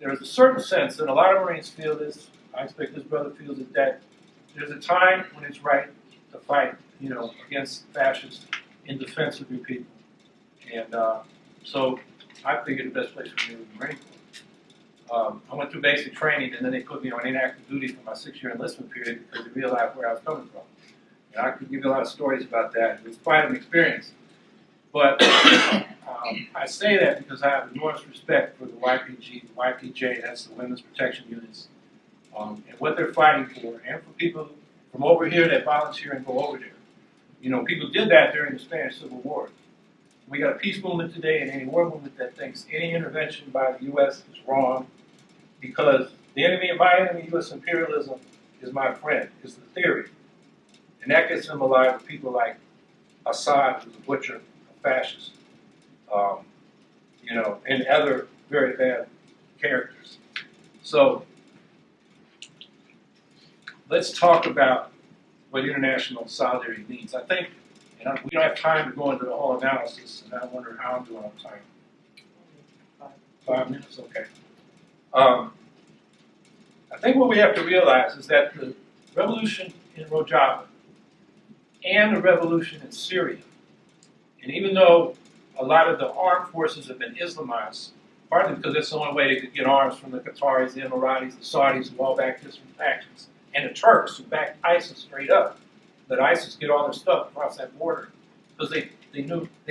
there is a certain sense that a lot of Marines feel this. I expect this brother feels it, that there's a time when it's right to fight, you know, against fascists in defense of your people. And so I figured the best place for me was the Marine Corps. I went through basic training, and then they put me on inactive duty for my 6-year enlistment period because they realized where I was coming from. And I could give you a lot of stories about that. It was quite an experience. But I say that because I have enormous respect for the YPG, the YPJ, that's the Women's Protection Units, and what they're fighting for, and for people from over here that volunteer and go over there. You know, people did that during the Spanish Civil War. We got a peace movement today and a war movement that thinks any intervention by the U.S. is wrong because the enemy of my enemy, U.S. imperialism, is my friend, is the theory. And that gets them alive with people like Assad, who's a butcher, a fascist, you know, and other very bad characters. So let's talk about what international solidarity means. I think, and we don't have time to go into the whole analysis, and I wonder how I'm doing on time. 5 minutes, okay. I think what we have to realize is that the revolution in Rojava and the revolution in Syria, and even though a lot of the armed forces have been Islamized, partly because that's the only way they could get arms from the Qataris, the Emiratis, the Saudis, who all backed different factions, and the Turks, who backed ISIS straight up. Let ISIS get all their stuff across that border because they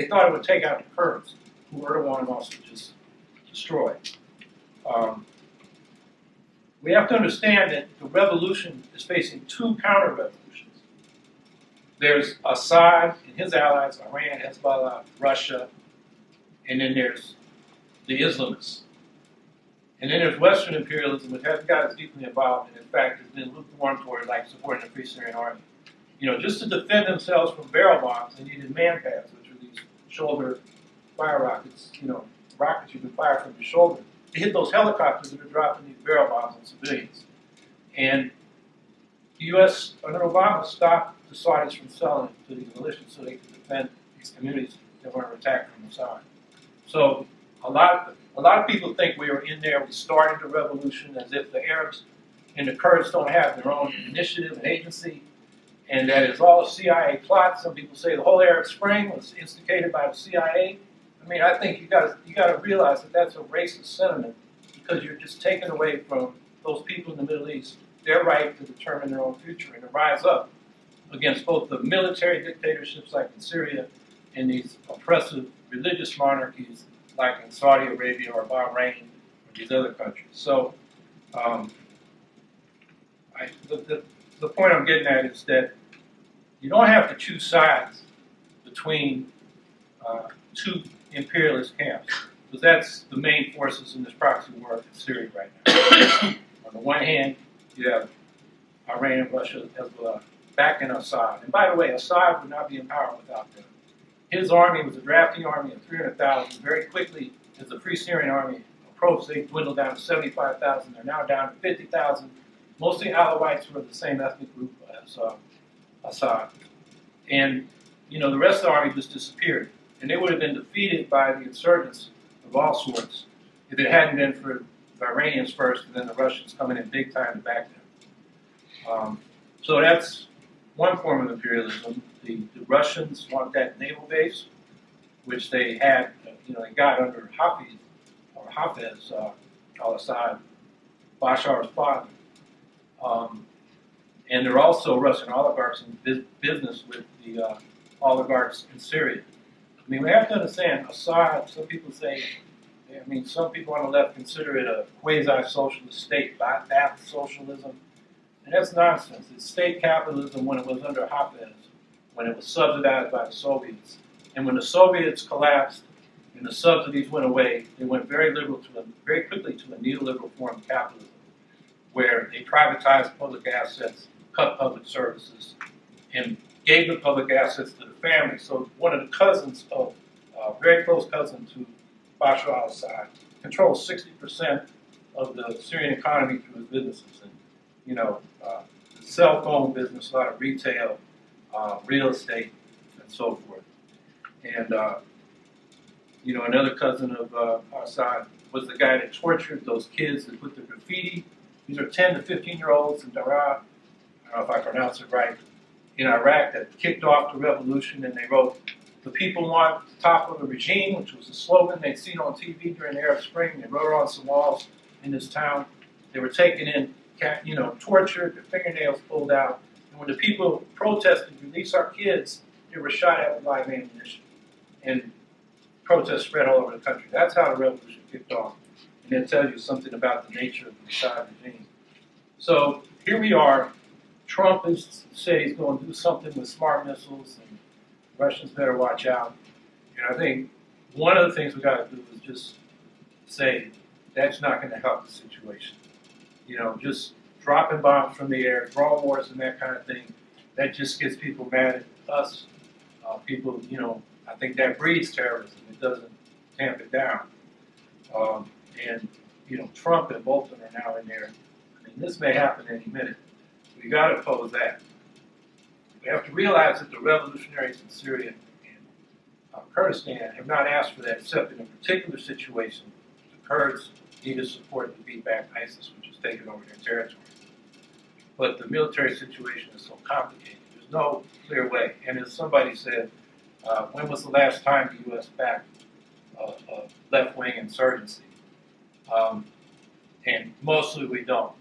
thought it would take out the Kurds, who Erdogan wants to just destroy. We have to understand that the revolution is facing 2 counter-revolutions. There's Assad and his allies, Iran, Hezbollah, Russia, and then there's the Islamists. And then there's Western imperialism, which hasn't got as deeply involved, and in fact has been lukewarm toward like supporting the Free Syrian Army. You know, just to defend themselves from barrel bombs, they needed man-pads, which are these shoulder fire rockets, you know, rockets you can fire from your shoulder to hit those helicopters that are dropping these barrel bombs on civilians. And the U.S. under Obama stopped the Saudis from selling to these militias so they could defend these communities that weren't attacked from the side. So a lot of people think we were in there, we started the revolution as if the Arabs and the Kurds don't have their own initiative and agency, and that it's all a CIA plot. Some people say the whole Arab Spring was instigated by the CIA. I mean, I think you got to realize that that's a racist sentiment because you're just taking away from those people in the Middle East their right to determine their own future and to rise up against both the military dictatorships like in Syria and these oppressive religious monarchies like in Saudi Arabia or Bahrain or these other countries. So the point I'm getting at is that you don't have to choose sides between 2 imperialist camps, because that's the main forces in this proxy war in Syria right now. On the one hand, you have Iran, Russia, Hezbollah backing Assad. And by the way, Assad would not be in power without them. His army was a drafting army of 300,000. Very quickly, as the Free Syrian Army approached, they dwindled down to 75,000. They're now down to 50,000. Mostly Alawites who are the same ethnic group as Assad. And, the rest of the army just disappeared. And they would have been defeated by the insurgents of all sorts if it hadn't been for the Iranians first and then the Russians coming in big time to back them. So that's one form of imperialism. The Russians want that naval base, which they had, they got under Hafez al-Assad, Bashar's father. And there are also Russian oligarchs in business with the oligarchs in Syria. I mean, we have to understand, Assad, some people say, some people on the left consider it a quasi-socialist state, Ba'ath socialism. And that's nonsense. It's state capitalism when it was under Hafez, when it was subsidized by the Soviets. And when the Soviets collapsed and the subsidies went away, they went very quickly to a neoliberal form of capitalism, where they privatized public assets, cut public services, and gave the public assets to the family. So one of the cousins of, very close cousin to Bashar al-Assad, controls 60% of the Syrian economy through his businesses. And, the cell phone business, a lot of retail, real estate, and so forth. And, another cousin of Assad was the guy that tortured those kids that put the graffiti. These are 10 to 15-year-olds in Daraa, I don't know if I pronounce it right, in Iraq that kicked off the revolution, and they wrote, "The people want the top of the regime," which was a slogan they'd seen on TV during the Arab Spring. They wrote it on some walls in this town. They were taken in, tortured, their fingernails pulled out. And when the people protested, "Release our kids," they were shot at with live ammunition. And protests spread all over the country. That's how the revolution kicked off. And it tells you something about the nature of the Assad regime. So here we are. Trump has said he's going to do something with smart missiles, and Russians better watch out. And I think one of the things we got to do is just say that's not going to help the situation. Just dropping bombs from the air, drone wars, and that kind of thing. That just gets people mad at us. People, I think that breeds terrorism. It doesn't tamp it down. And Trump and Bolton are now in there. This may happen any minute. We got to oppose that. We have to realize that the revolutionaries in Syria and Kurdistan have not asked for that, except in a particular situation. The Kurds needed support to beat back ISIS, which was taking over their territory. But the military situation is so complicated. There's no clear way. And as somebody said, when was the last time the U.S. backed a left-wing insurgency? And mostly we don't.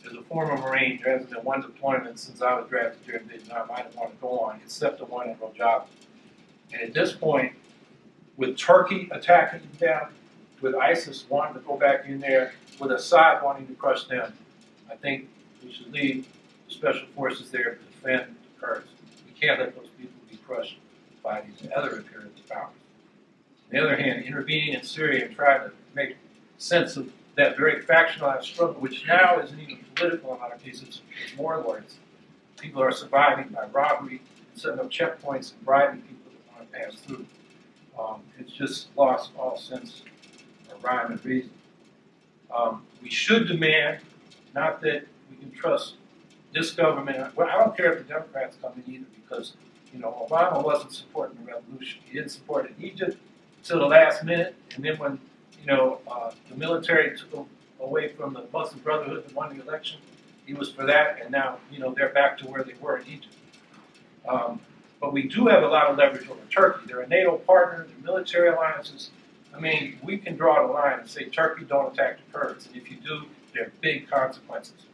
As a former Marine, there hasn't been one deployment since I was drafted during Vietnam I didn't want to go on, except the one in Rojava. And at this point, with Turkey attacking them, with ISIS wanting to go back in there, with Assad wanting to crush them, I think we should leave the special forces there to defend the Kurds. We can't let those people be crushed by these other imperialist powers. On the other hand, intervening in Syria and trying to make sense of that very factionalized struggle, which now isn't even political in a lot of cases, it's warlords. People are surviving by robbery, setting up checkpoints, and bribing people that want to pass through. It's just lost all sense of rhyme and reason. We should demand, not that we can trust this government. Well, I don't care if the Democrats come in either, because Obama wasn't supporting the revolution. He didn't support it in Egypt till the last minute, and then when the military took them away from the Muslim Brotherhood that won the election, he was for that, and now they're back to where they were in Egypt. But we do have a lot of leverage over Turkey. They're a NATO partner, they're military alliances. We can draw the line and say, Turkey, don't attack the Kurds. And if you do, there are big consequences,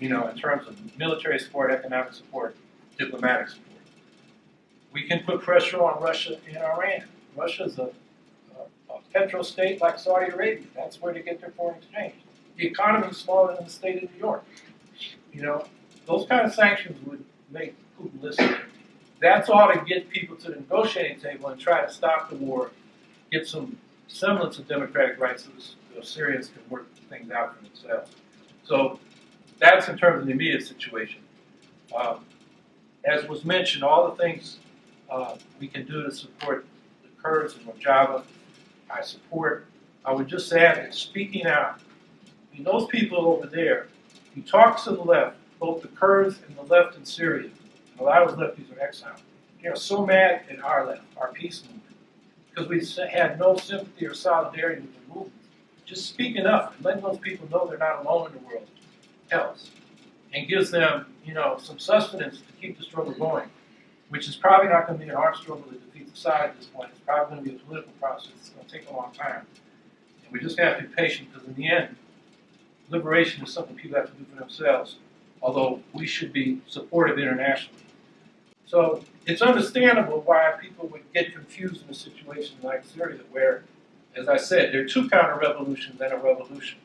in terms of military support, economic support, diplomatic support. We can put pressure on Russia and Iran. Russia's a petro-state like Saudi Arabia. That's where they get their foreign exchange. The economy is smaller than the state of New York. Those kind of sanctions would make Putin listen. That's all to get people to the negotiating table and try to stop the war, get some semblance of democratic rights so the Syrians can work things out for themselves. So that's in terms of the immediate situation. As was mentioned, all the things we can do to support the Kurds and Rojava, I support. I would just add that speaking out, those people over there, you talk to the left, both the Kurds and the left in Syria, a lot of those lefties are exiled. so mad at our left, our peace movement, because we had no sympathy or solidarity with the movement. Just speaking up and letting those people know they're not alone in the world helps, and gives them, some sustenance to keep the struggle going, which is probably not going to be an armed struggle to defeat the side at this point. It's probably going to be a political process. It's going to take a long time, and we just have to be patient, because in the end, liberation is something people have to do for themselves, although we should be supportive internationally. So it's understandable why people would get confused in a situation like Syria, where, as I said, there are two counter-revolutions and a revolution.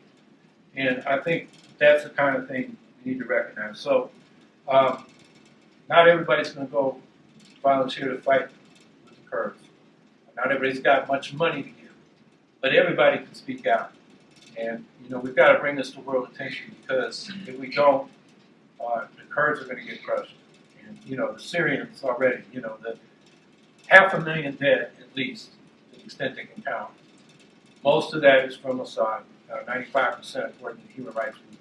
And I think that's the kind of thing we need to recognize. So not everybody's going to go volunteer to fight with the Kurds. Not everybody's got much money to give. But everybody can speak out. And, we've got to bring this to world attention, because if we don't, the Kurds are going to get crushed. And, the Syrians already, the 500,000 dead, at least, to the extent they can count. Most of that is from Assad, 95% according to human rights groups.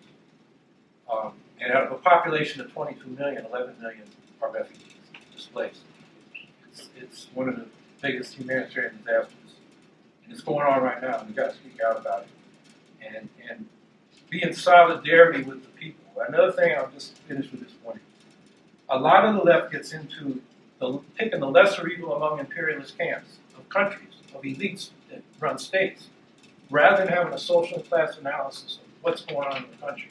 And out of a population of 22 million, 11 million are refugees, displaced. It's one of the biggest humanitarian disasters. And it's going on right now, and we've got to speak out about it. And be in solidarity with the people. Another thing, I'll just finish with this point. A lot of the left gets into picking the lesser evil among imperialist camps of countries, of elites that run states, rather than having a social class analysis of what's going on in the country.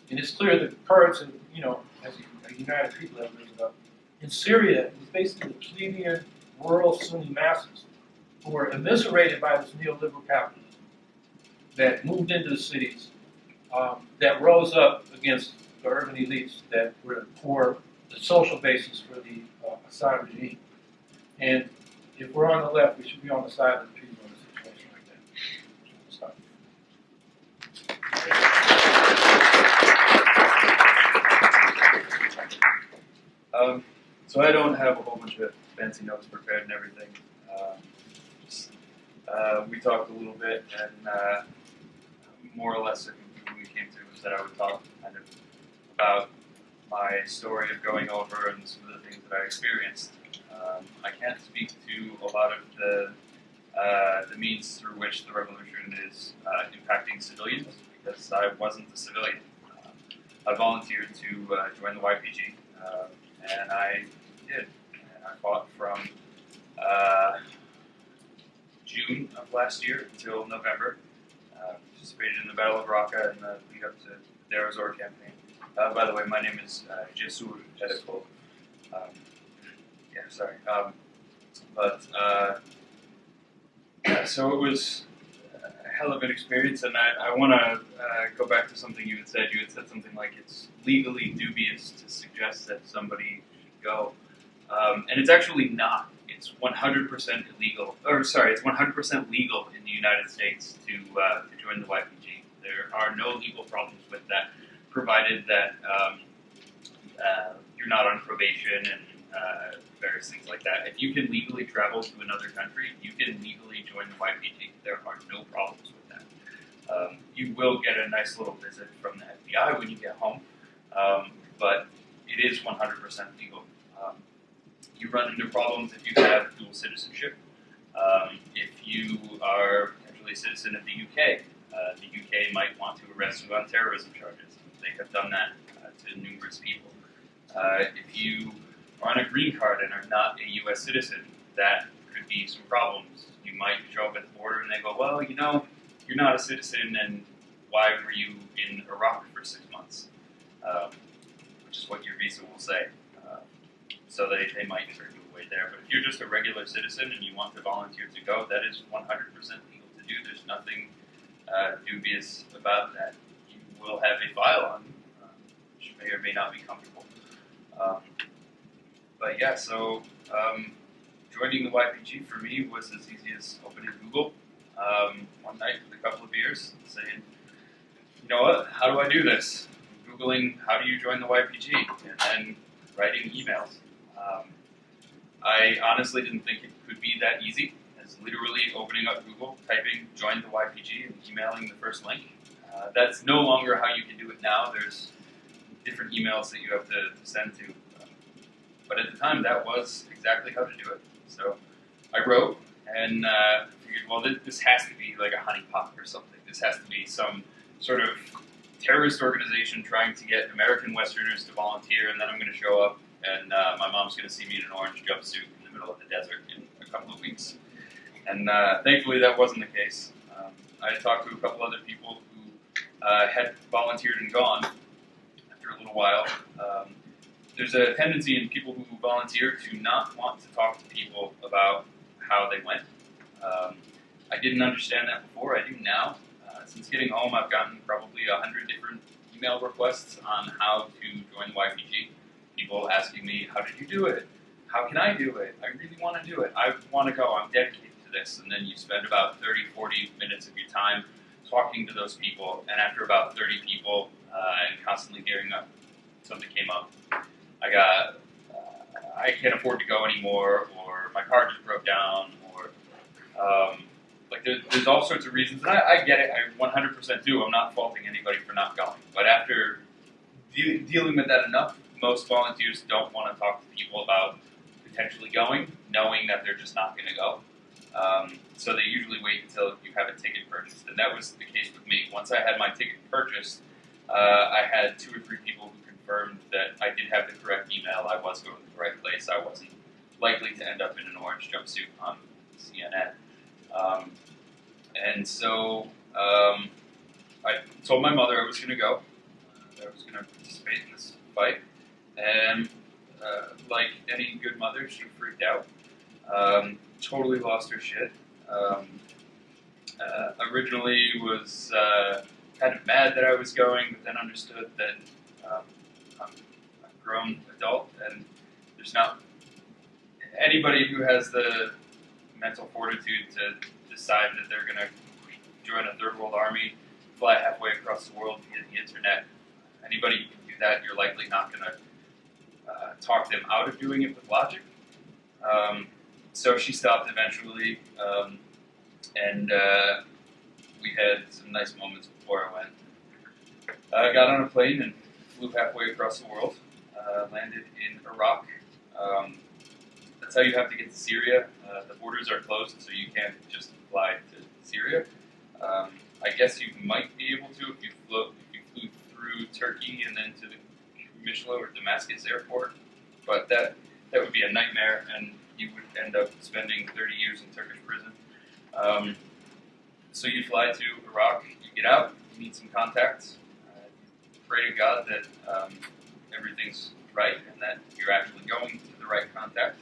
And it's clear that the Kurds, as a united people, have risen up. In Syria, it was basically the plebeian, rural Sunni masses who were immiserated by this neoliberal capitalism that moved into the cities, that rose up against the urban elites that were for the social basis for the Assad regime. And if we're on the left, we should be on the side of the people in a situation like that. Stop. So I don't have a whole bunch of fancy notes prepared and everything. We talked a little bit, and more or less, I think what we came to was that I would talk kind of about my story of going over and some of the things that I experienced. I can't speak to a lot of the means through which the revolution is impacting civilians, because I wasn't a civilian. I volunteered to join the YPG, and I did. And I fought from June of last year until November. Participated in the Battle of Raqqa and the lead up to the Deir ez-Zor campaign. By the way, my name is Jesur Edekol. So it was a hell of an experience, and I want to go back to something you had said. You had said something like it's legally dubious to suggest that somebody should go, and it's actually not. It's 100% illegal, it's 100% legal in the United States to join the YPG. There are no legal problems with that, provided that you're not on probation and various things like that. If you can legally travel to another country, you can legally join the YPG. There are no problems with that. You will get a nice little visit from the FBI when you get home, but it is 100% legal. You run into problems if you have dual citizenship. If you are potentially a citizen of the UK might want to arrest you on terrorism charges. They have done that to numerous people. If you are on a green card and are not a U.S. citizen, that could be some problems. You might show up at the border and they go, well, you're not a citizen, and why were you in Iraq for 6 months? Which is what your visa will say. So they might turn you away there. But if you're just a regular citizen and you want to volunteer to go, that is 100% legal to do. There's nothing dubious about that. You will have a file on you, which may or may not be comfortable. But yeah, so joining the YPG for me was as easy as opening Google one night with a couple of beers, saying, you know what, how do I do this? Googling, how do you join the YPG? And then writing emails. I honestly didn't think it could be that easy, as literally opening up Google, typing join the YPG, and emailing the first link. That's no longer how you can do it now. There's different emails that you have to send to But at the time, that was exactly how to do it. So I wrote and figured, well, this has to be like a honeypot or something. This has to be some sort of terrorist organization trying to get American Westerners to volunteer, and then I'm going to show up, and my mom's going to see me in an orange jumpsuit in the middle of the desert in a couple of weeks. And thankfully, that wasn't the case. I had talked to a couple other people who had volunteered and gone after a little while. There's a tendency in people who volunteer to not want to talk to people about how they went. I didn't understand that before. I do now. Since getting home, I've gotten probably 100 different email requests on how to join the YPG. People asking me, how did you do it? How can I do it? I really want to do it. I want to go. I'm dedicated to this. And then you spend about 30, 40 minutes of your time talking to those people. And after about 30 people and constantly hearing something came up, I can't afford to go anymore, or my car just broke down, or there's all sorts of reasons. And I get it, I 100% do. I'm not faulting anybody for not going. But after dealing with that enough, most volunteers don't want to talk to people about potentially going, knowing that they're just not going to go. So they usually wait until you have a ticket purchased. And that was the case with me. Once I had my ticket purchased, I had 2 or 3 people who confirmed that I did have the correct email, I was going to the right place, I wasn't likely to end up in an orange jumpsuit on CNN. And so I told my mother I was going to go, I was going to participate in this fight, and like any good mother, she freaked out, totally lost her shit. Originally was kind of mad that I was going, but then understood that I'm a grown adult, and there's not anybody who has the mental fortitude to decide that they're going to join a third world army, fly halfway across the world via the internet. Anybody who can do that, you're likely not going to talk them out of doing it with logic. So she stopped eventually, and we had some nice moments before I went. I got on a plane and flew halfway across the world, landed in Iraq. That's how you have to get to Syria. The borders are closed, so you can't just fly to Syria. I guess you might be able to if you flew through Turkey and then to the Mishla or Damascus airport, but that would be a nightmare, and you would end up spending 30 years in Turkish prison. So you fly to Iraq, you get out, you meet some contacts, pray to God that everything's right and that you're actually going to the right contact.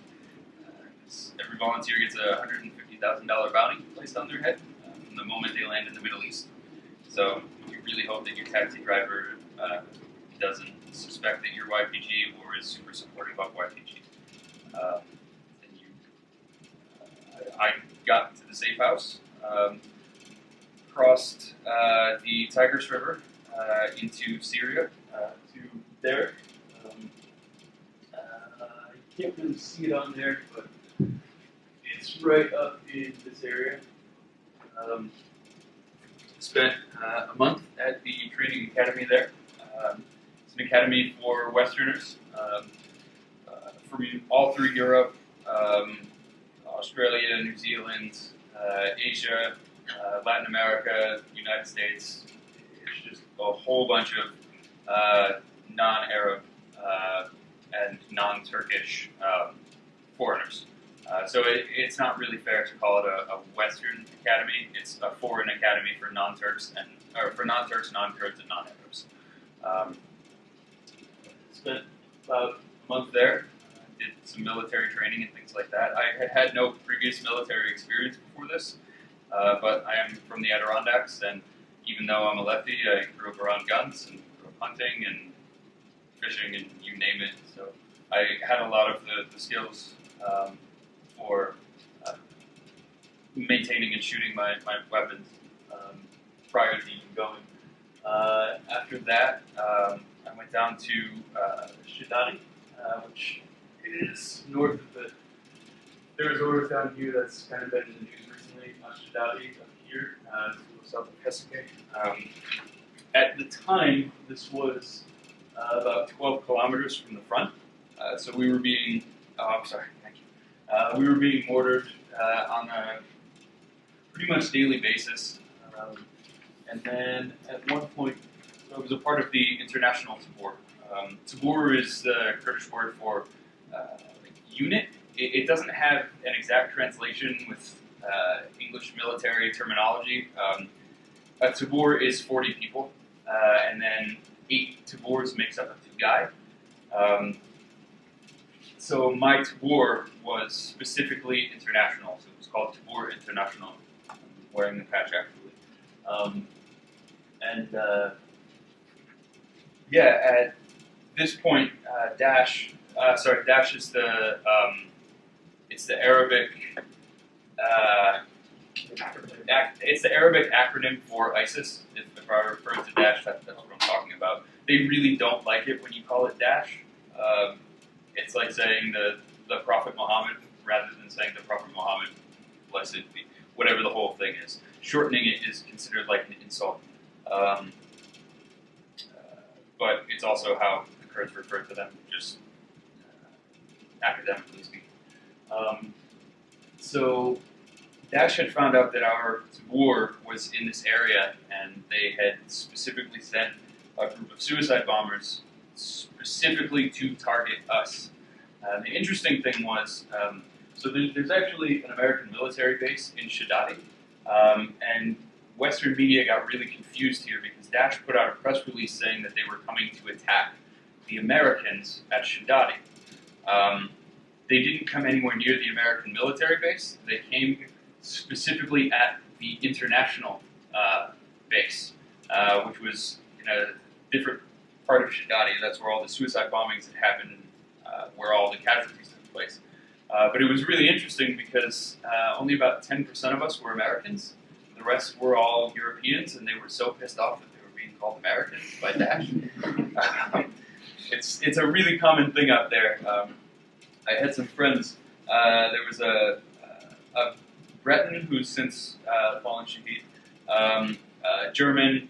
Every volunteer gets a $150,000 bounty placed on their head from the moment they land in the Middle East. So you really hope that your taxi driver doesn't suspect that you're YPG or is super supportive of YPG. I got to the safe house, crossed the Tigris River into Syria to there. You can't really see it on there, but it's right up in this area. Spent a month at the training academy there. It's an academy for Westerners from all through Europe, Australia, New Zealand, Asia, Latin America, United States. It's just a whole bunch of non-Arab and non-Turkish foreigners. So it's not really fair to call it a Western academy. It's a foreign academy for non-Turks for non-Turks, non-Kurds, and non-Arabs. Spent about a month there. Did some military training and things like that. I had had no previous military experience before this, but I am from the Adirondacks, and even though I'm a lefty, I grew up around guns and grew up hunting and fishing and you name it. So I had a lot of the skills for maintaining and shooting my weapons prior to even going. After that, I went down to Shadadi, which is north of there's a river down here that's kind of been in the news recently. Shadadi up here, south of Kesuke. At the time, this was about 12 kilometers from the front, So we were being, oh, I'm sorry, thank you. We were being mortared on a pretty much daily basis. And then at one point, so it was a part of the international tabor. Tabor is the Kurdish word for unit. It doesn't have an exact translation with English military terminology. A tabor is 40 people, and then 8 tabors makes up a Tugai. So my tabor was specifically international, so it was called Tabor International. I'm wearing the patch actually. At this point, Dash is the it's the Arabic it's the Arabic acronym for ISIS. If I refer to Dash, that's what I'm talking about. They really don't like it when you call it Dash. It's like saying the Prophet Muhammad rather than saying the Prophet Muhammad, blessed be, whatever the whole thing is. Shortening it is considered like an insult. But it's also how the Kurds refer to them, just academically speaking. So Daesh had found out that our tabor was in this area, and they had specifically sent a group of suicide bombers specifically to target us. The interesting thing was, so there's actually an American military base in Shadadi, and Western media got really confused here because Daesh put out a press release saying that they were coming to attack the Americans at Shadadi. They didn't come anywhere near the American military base. They came specifically at the international base, which was in a different part of Shadadi. That's where all the suicide bombings had happened, where all the casualties took place. But it was really interesting because only about 10% of us were Americans. The rest were all Europeans, and they were so pissed off that they were being called Americans by Daesh. It's a really common thing out there. I had some friends. There was a Breton who's since fallen Shahid, a German,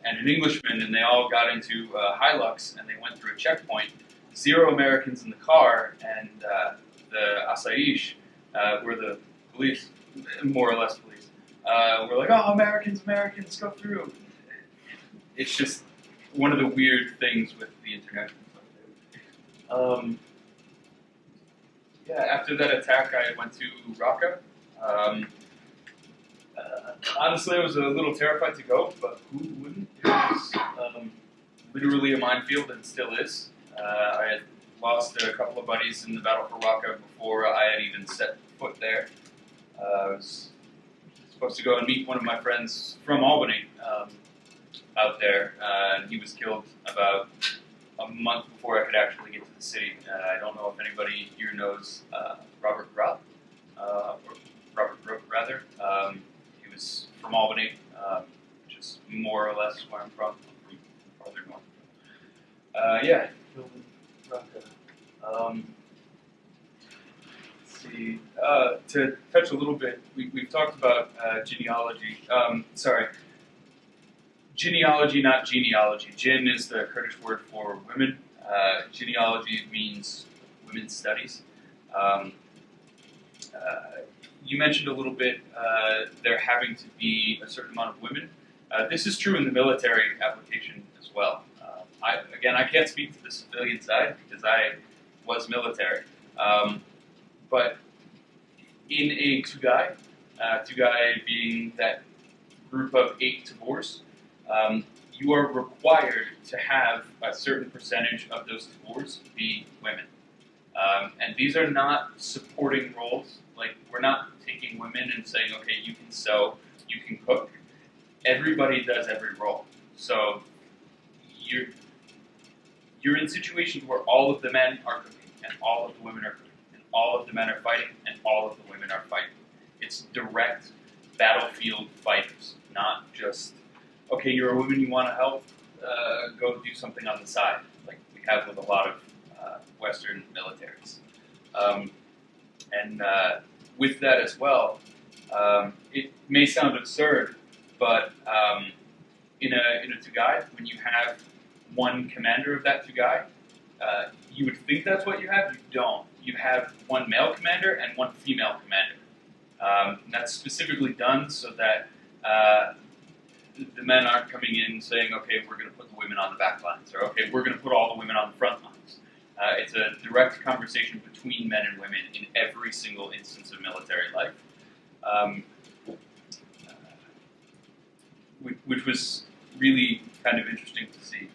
and an Englishman, and they all got into Hilux, and they went through a checkpoint. 0 Americans in the car, and the Asaish, were the police, more or less police. We're like, oh, Americans, go through. It's just one of the weird things with the international stuff. After that attack, I went to Raqqa. Honestly, I was a little terrified to go, but who wouldn't? It was literally a minefield, and still is. I had lost a couple of buddies in the battle for Raqqa before I had even set foot there. I was supposed to go and meet one of my friends from Albany out there, and he was killed about a month before I could actually get to the city. I don't know if anybody here knows Robert Roth, or Robert Brooke, rather. He was from Albany, which is more or less where I'm from farther north. Killed in Raqqa. Let's see. To touch a little bit, we've talked about genealogy. Genealogy, not genealogy. Jin is the Kurdish word for women. Genealogy means women's studies. You mentioned a little bit there having to be a certain amount of women. This is true in the military application as well. I can't speak to the civilian side because I was military. But in a Tugai being that group of 8 tabors, you are required to have a certain percentage of those tabors be women. And these are not supporting roles. Like, we're not taking women and saying, okay, you can sew, you can cook. Everybody does every role. So you're in situations where all of the men are cooking, and all of the women are cooking, and all of the men are fighting, and all of the women are fighting. It's direct battlefield fighters, not just, okay, you're a woman, you want to help, go do something on the side, like we have with a lot of Western militaries. With that as well, it may sound absurd, but in a Tugai, when you have one commander of that Tugai, You would think that's what you have. You don't. You have one male commander and one female commander. And that's specifically done so that the men aren't coming in saying, okay, we're going to put the women on the back lines, or okay, we're going to put all the women on the front lines. It's a direct conversation between men and women in every single instance of military life, which was really kind of interesting to see.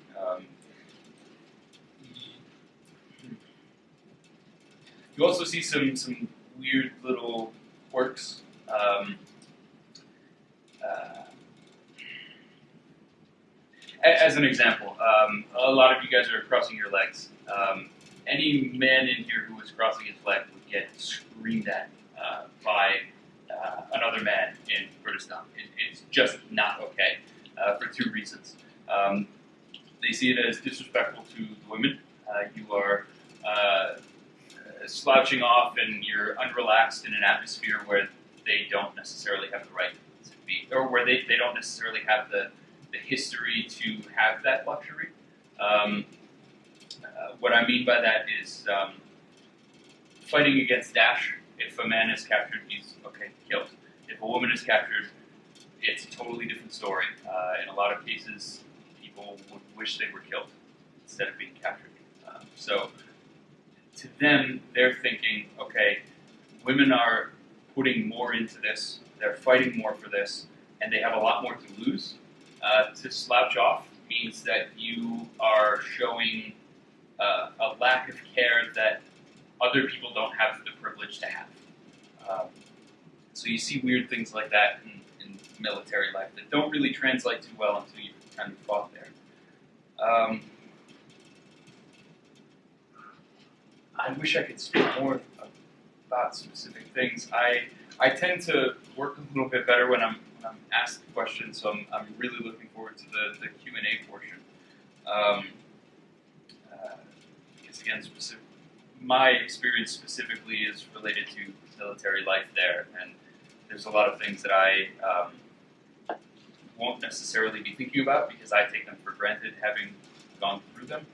You also see some weird little quirks. As an example, a lot of you guys are crossing your legs. Any man in here who was crossing his leg would get screamed at by another man in Kurdistan. It's just not okay for two reasons. They see it as disrespectful to the women. You are slouching off and you're unrelaxed in an atmosphere where they don't necessarily have the right to be, or where they don't necessarily have the history to have that luxury. What I mean by that is fighting against Daesh. If a man is captured, he's killed. If a woman is captured, it's a totally different story. In a lot of cases, people would wish they were killed instead of being captured. So to them, they're thinking, okay, women are putting more into this, they're fighting more for this, and they have a lot more to lose. To slouch off means that you are showing a lack of care that other people don't have the privilege to have. So you see weird things like that in military life that don't really translate too well until you've kind of fought there. I wish I could speak more about specific things. I tend to work a little bit better when I'm asked questions, so I'm really looking forward to the Q&A portion. Because again, my experience specifically is related to military life there, and there's a lot of things that I won't necessarily be thinking about because I take them for granted having gone through them.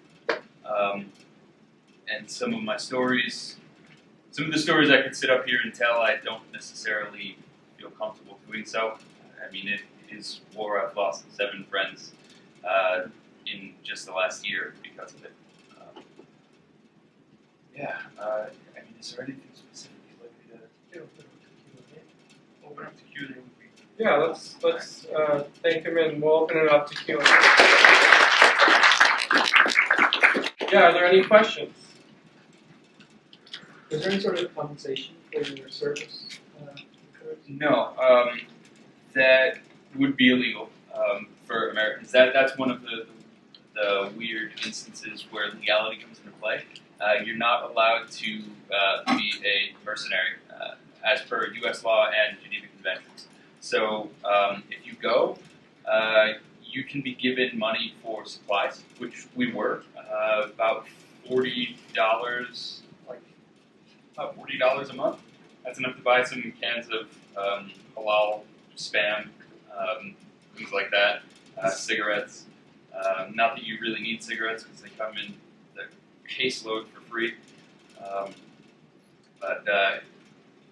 And some of the stories I could sit up here and tell, I don't necessarily feel comfortable doing so. I mean, it is war. I've lost 7 friends in just the last year because of it. I mean, is there anything specific you'd like me to open up to Q&A? Would be Yeah, let's thank him and we'll open it up to Q&A. Yeah, are there any questions? Is there any sort of compensation for your service? No, that would be illegal for Americans. That's one of the weird instances where legality comes into play. You're not allowed to be a mercenary as per U.S. law and Geneva Conventions. So if you go, you can be given money for supplies, which we were, about $40, about $40 a month. That's enough to buy some cans of halal Spam, things like that, cigarettes. Not that you really need cigarettes because they come in the caseload for free. But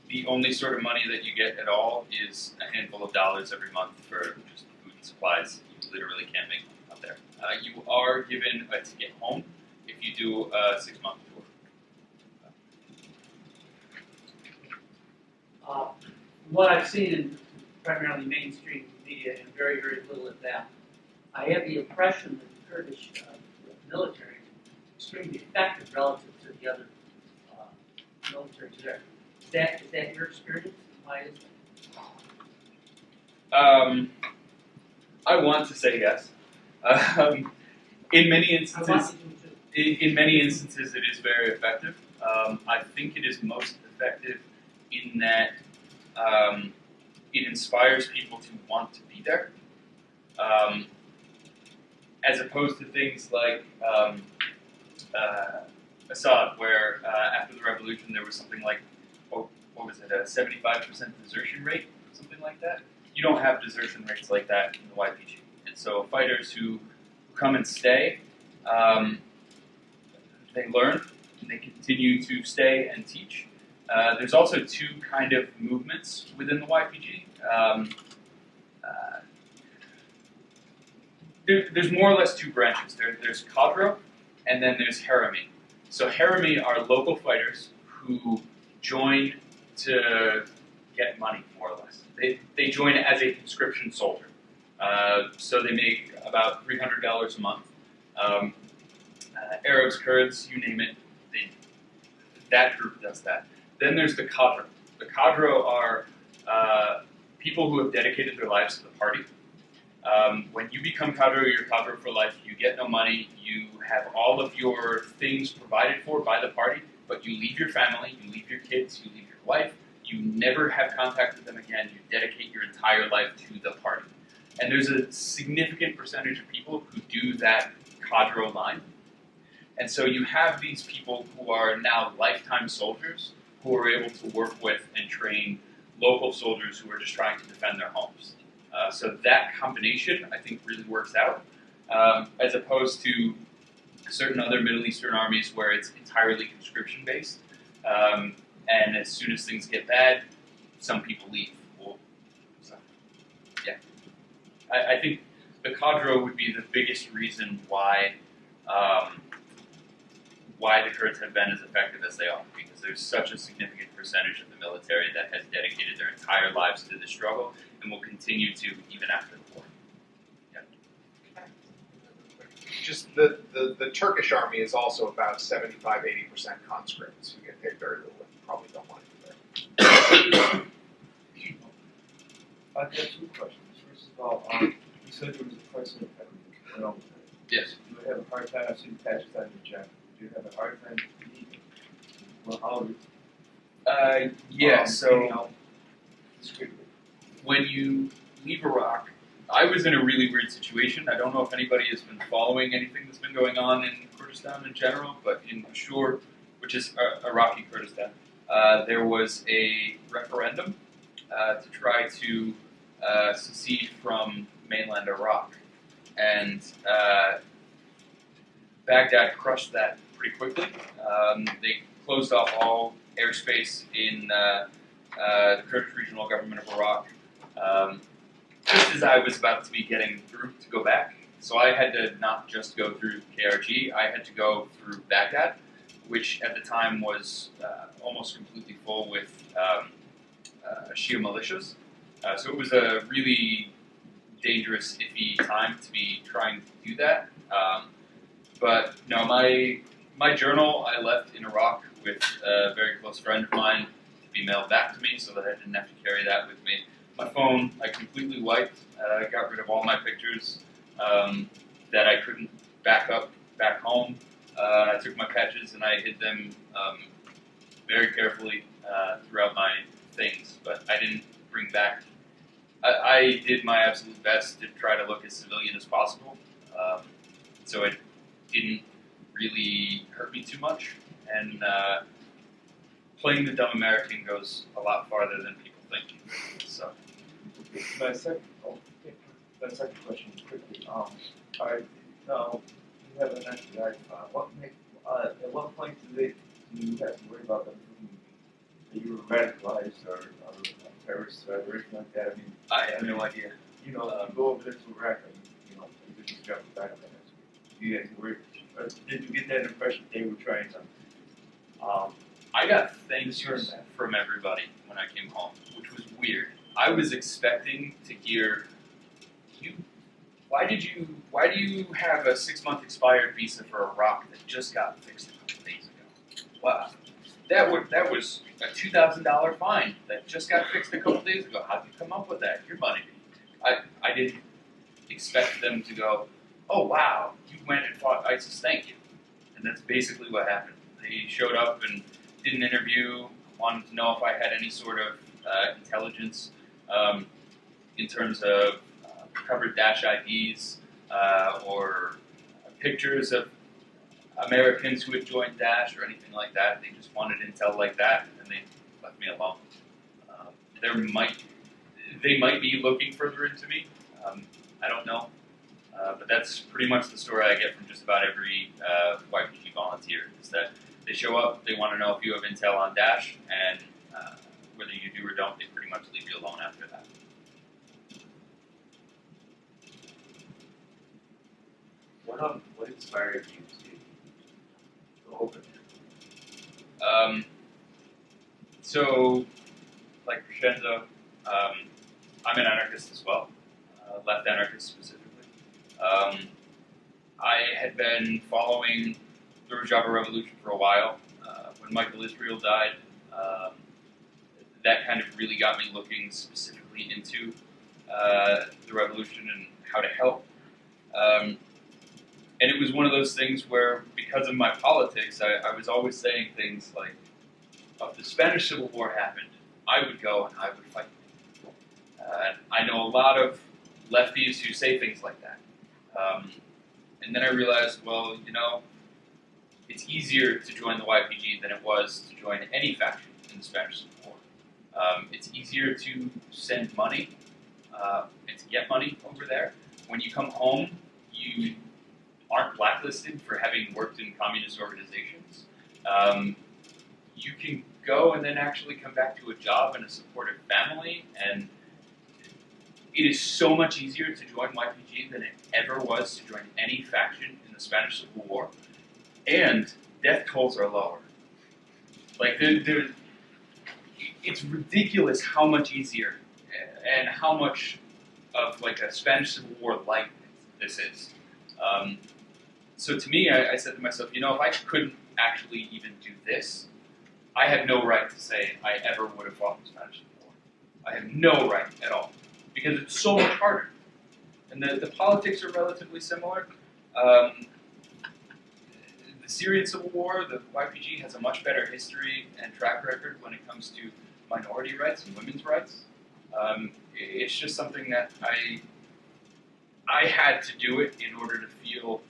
the only sort of money that you get at all is a handful of dollars every month for just food and supplies. You literally can't make money out there. You are given a ticket home if you do a 6-month tour. What I've seen in primarily mainstream media and very, very little of that, I have the impression that the Kurdish military is extremely effective relative to the other military there. Is that your experience? Why is that? I want to say yes. In many I want instances, to do too. in many instances, it is very effective. I think it is most effective in that it inspires people to want to be there, as opposed to things like Assad, where after the revolution there was something like, what was it, a 75% desertion rate, something like that. You don't have desertion rates like that in the YPG. And so fighters who come and stay, they learn and they continue to stay and teach. There's also two kind of movements within the YPG. There's more or less two branches. There's cadre, and then there's harami. So harami are local fighters who join to get money, more or less. They join as a conscription soldier. So they make about $300 a month. Arabs, Kurds, you name it, that group does that. Then there's the cadre. The cadre are people who have dedicated their lives to the party. When you become cadre, you're cadre for life. You get no money. You have all of your things provided for by the party, but you leave your family, you leave your kids, you leave your wife. You never have contact with them again. You dedicate your entire life to the party. And there's a significant percentage of people who do that cadre line. And so you have these people who are now lifetime soldiers who are able to work with and train local soldiers who are just trying to defend their homes. So that combination, I think, really works out, as opposed to certain other Middle Eastern armies where it's entirely conscription-based. And as soon as things get bad, some people leave. I think the cadre would be the biggest reason why the Kurds have been as effective as they are, because there's such a significant percentage of the military that has dedicated their entire lives to the struggle and will continue to even after the war. Just the Turkish army is also about 75-80% conscripts who get paid very little and probably don't want to do that. I've got two questions. First of all, you said there was a president that went over there. Yes. Do you have a hard time? I see the patches on your jacket. Do you have a hard time leaving? Well, how Yeah, so getting out discreetly? when you leave Iraq, I was in a really weird situation. I don't know if anybody has been following anything that's been going on in Kurdistan in general, but in Peshawar, which is Iraqi Kurdistan, there was a referendum to try to secede from mainland Iraq. And Baghdad crushed that pretty quickly. They closed off all airspace in the Kurdish Regional Government of Iraq just as I was about to be getting through to go back. So I had to not just go through KRG, I had to go through Baghdad, which at the time was almost completely full with Shia militias. So it was a really dangerous, iffy time to be trying to do that. But no, my journal I left in Iraq with a very close friend of mine to be mailed back to me so that I didn't have to carry that with me. My phone I completely wiped. I got rid of all my pictures that I couldn't back up back home. I took my patches and I hid them very carefully throughout my things, but I didn't bring back. I did my absolute best to try to look as civilian as possible, so it didn't really hurt me too much. And playing the dumb American goes a lot farther than people think. So, My second question quickly. Alright, now you have an FBI. At what point do you have to worry about them that you were radicalized or terrorist threat or anything like that? I mean, I have no idea. you go over there to Iraq and you just jump back on that. Do you have to worry? Or did you get that impression they were trying to? I got thanks from everybody when I came home, which was weird. I was expecting to hear, why do you have a 6-month expired visa for Iraq that just got fixed a couple days ago? Wow, that was a $2,000 fine that just got fixed a couple days ago. How did you come up with that? Your money. I didn't expect them to go, oh wow, you went and fought ISIS, thank you. And that's basically what happened. They showed up and did an interview, wanted to know if I had any sort of intelligence in terms of covered Daesh IDs or pictures of Americans who had joined Daesh or anything like that. They just wanted intel like that, and they left me alone. They might be looking further into me. I don't know. But that's pretty much the story I get from just about every YPG volunteer. volunteer. Is that they show up, they want to know if you have intel on Dash, and whether you do or don't, they pretty much leave you alone after that. What inspired you to go over there? So, like Crescenzo, I'm an anarchist as well, left anarchist specifically. I had been following the Rojava Revolution for a while. When Michael Israel died, that kind of really got me looking specifically into the revolution and how to help. And it was one of those things where, because of my politics, I was always saying things like, if the Spanish Civil War happened, I would go and I would fight. I know a lot of lefties who say things like that. And then I realized, well, you know, it's easier to join the YPG than it was to join any faction in the Spanish Civil War. It's easier to send money and to get money over there. When you come home, you aren't blacklisted for having worked in communist organizations. You can go and then actually come back to a job and a supportive family, and it is so much easier to join YPG than it ever was to join any faction in the Spanish Civil War. And death tolls are lower. Like, it's ridiculous how much easier and how much of like a Spanish Civil War like this is. So to me, I said to myself, you know, if I couldn't actually even do this, I have no right to say I ever would have fought the Spanish Civil War. I have no right at all, because it's so much harder. And the politics are relatively similar. The Syrian Civil War, the YPG has a much better history and track record when it comes to minority rights and women's rights. It's just something that I had to do it in order to feel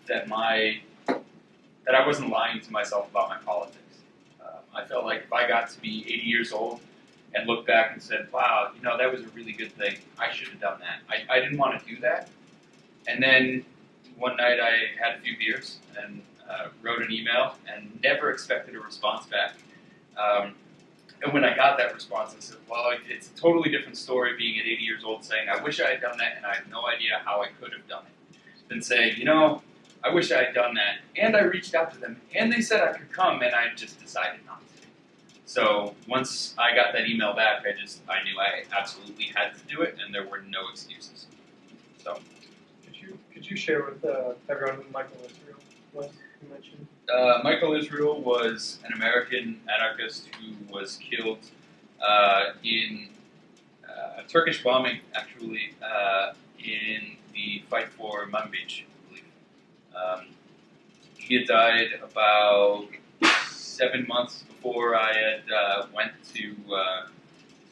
that I wasn't lying to myself about my politics. I felt like if I got to be 80 years old and looked back and said, wow, you know, that was a really good thing, I should have done that. I didn't want to do that. And then one night I had a few beers and wrote an email and never expected a response back. And when I got that response, I said, well, it's a totally different story being at 80 years old saying, I wish I had done that and I have no idea how I could have done it, than saying, you know, I wish I had done that, and I reached out to them, and they said I could come, and I just decided not to. So once I got that email back, I knew I absolutely had to do it, and there were no excuses. So, Could you share with everyone who Michael Israel was, you mentioned? Michael Israel was an American anarchist who was killed in a Turkish bombing, actually, in the fight for Manbij, I believe. He had died about 7 months before I had went to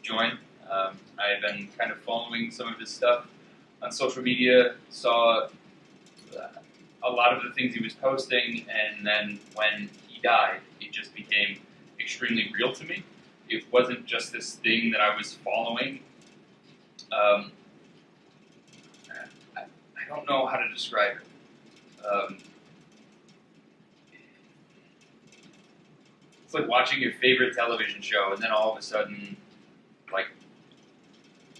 join. I had been kind of following some of his stuff on social media, saw a lot of the things he was posting, and then when he died, it just became extremely real to me. It wasn't just this thing that I was following. I don't know how to describe it. It's like watching your favorite television show, and then all of a sudden, like,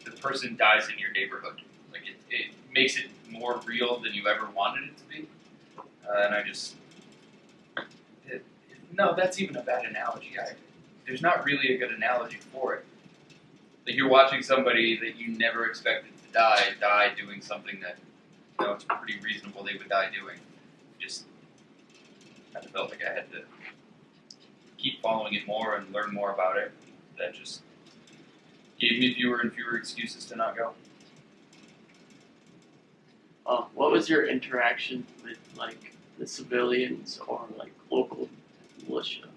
the person dies in your neighborhood. Like, it makes it more real than you ever wanted it to be. And I just... no, that's even a bad analogy. There's not really a good analogy for it. Like, you're watching somebody that you never expected to die doing something that, you know, it's pretty reasonable they would die doing. Just kind of felt like I had to keep following it more and learn more about it. That just gave me fewer and fewer excuses to not go. What was your interaction with, like, the civilians or, like, local militia?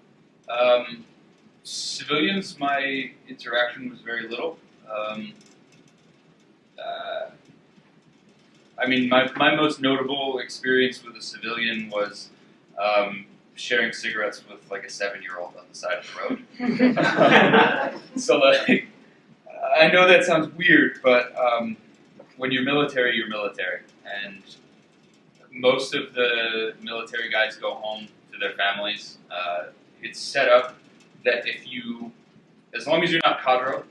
Civilians, my interaction was very little. I mean, my most notable experience with a civilian was sharing cigarettes with like a 7-year-old on the side of the road. So, like, I know that sounds weird, but when you're military, you're military. And most of the military guys go home to their families. It's set up that as long as you're not cadre,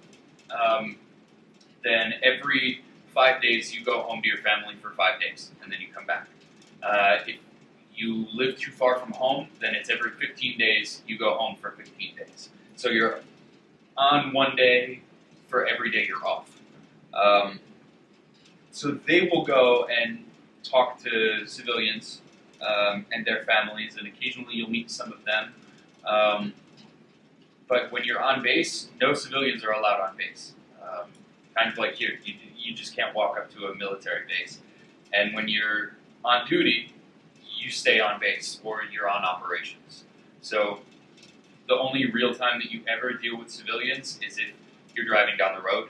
then every 5 days you go home to your family for 5 days, and then you come back. If you live too far from home, then it's every 15 days you go home for 15 days. So you're on 1 day for every day you're off. So they will go and talk to civilians and their families, and occasionally you'll meet some of them. But when you're on base, no civilians are allowed on base. Kind of like here, you just can't walk up to a military base. And when you're on duty, you stay on base or you're on operations. So the only real time that you ever deal with civilians is if you're driving down the road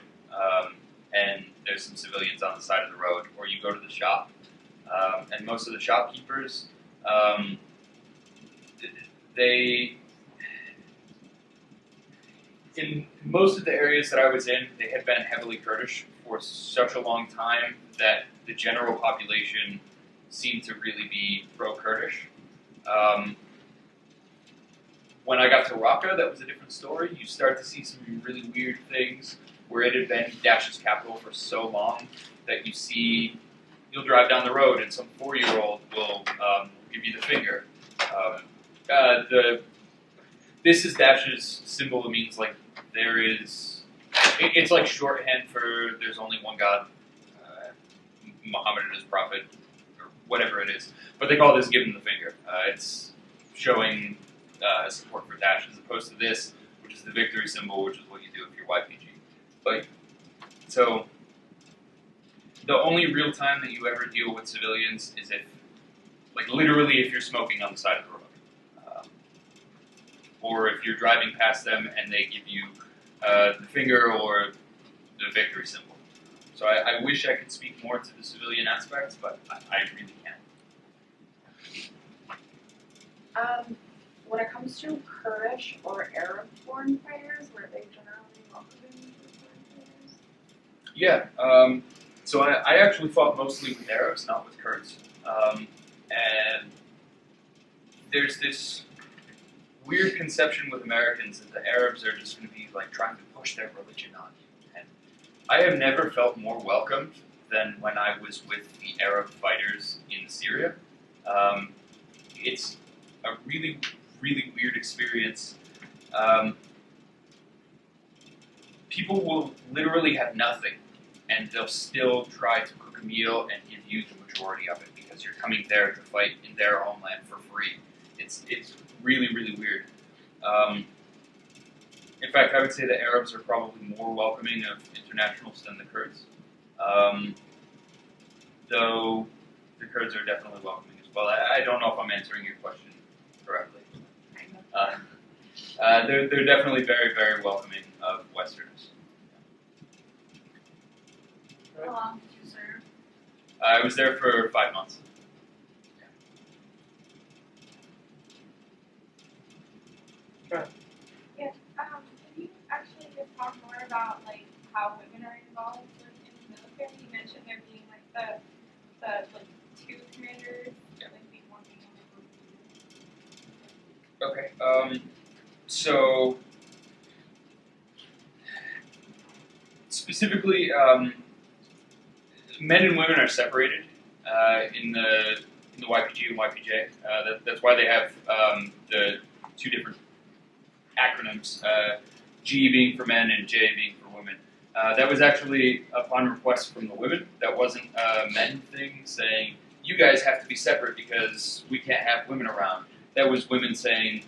and there's some civilians on the side of the road, or you go to the shop. And most of the shopkeepers, in most of the areas that I was in, they had been heavily Kurdish for such a long time that the general population seemed to really be pro-Kurdish. When I got to Raqqa, that was a different story. You start to see some really weird things where it had been Daesh's capital for so long that you'll drive down the road and some 4-year-old will give you the finger. This is Daesh's symbol. It means like it's like shorthand for there's only one God, Muhammad and his prophet, or whatever it is. But they call this giving the finger. It's showing support for Daesh as opposed to this, which is the victory symbol, which is what you do if you're YPG. But so the only real time that you ever deal with civilians is literally if you're smoking on the side of the road. Or if you're driving past them and they give you the finger or the victory symbol. So I wish I could speak more to the civilian aspects, but I really can't. When it comes to Kurdish or Arab-born fighters, were they generally welcoming to foreign fighters? Yeah, so I actually fought mostly with Arabs, not with Kurds. And there's this weird conception with Americans that the Arabs are just going to be like trying to push their religion on you. And I have never felt more welcomed than when I was with the Arab fighters in Syria. It's a really, really weird experience. People will literally have nothing, and they'll still try to cook a meal and give you the majority of it because you're coming there to fight in their homeland for free. It's really, really weird. In fact, I would say the Arabs are probably more welcoming of internationals than the Kurds. Though the Kurds are definitely welcoming as well. I don't know if I'm answering your question correctly. They're definitely very, very welcoming of Westerners. How long did you serve? I was there for 5 months. Can you actually just talk more about like how women are involved in the military? You mentioned there being like the 2 commanders, like being one being Okay. So specifically, men and women are separated in the YPG and YPJ. That's why they have the 2 different acronyms, G being for men and J being for women. That was actually upon request from the women. That wasn't a men thing saying, you guys have to be separate because we can't have women around. That was women saying,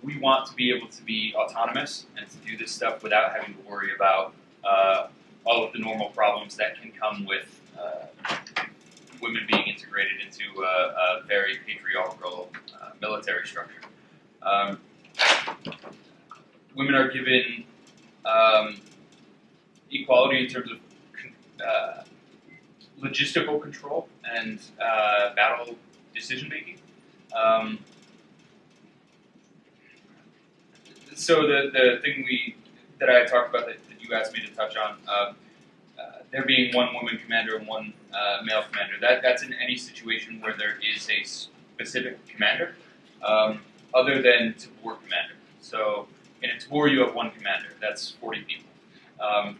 we want to be able to be autonomous and to do this stuff without having to worry about all of the normal problems that can come with women being integrated into a very patriarchal military structure. Women are given equality in terms of logistical control and battle decision making. So the thing that I had talked about that you asked me to touch on, there being one woman commander and one male commander. That's in any situation where there is a specific commander, other than Tabor commander. So in a Tabor you have one commander. That's 40 people, and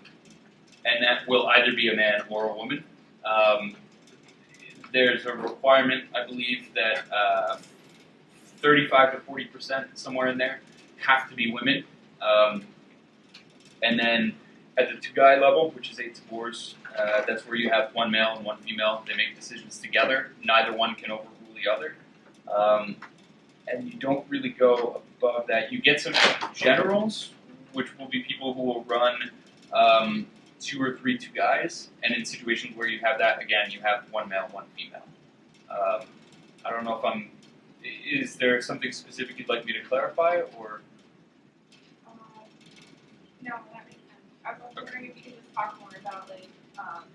that will either be a man or a woman. There's a requirement, I believe, that 35 to 40%, somewhere in there, have to be women. And then at the two-guy level, which is 8 Tabors, that's where you have one male and one female. They make decisions together. Neither one can overrule the other. And you don't really go above that. You get some generals, which will be people who will run 2 or 3 two-guys. And in situations where you have that, again, you have one male, one female. I don't know if I'm... Is there something specific you'd like me to clarify, or...? No, that makes sense. I was wondering if you could just talk more about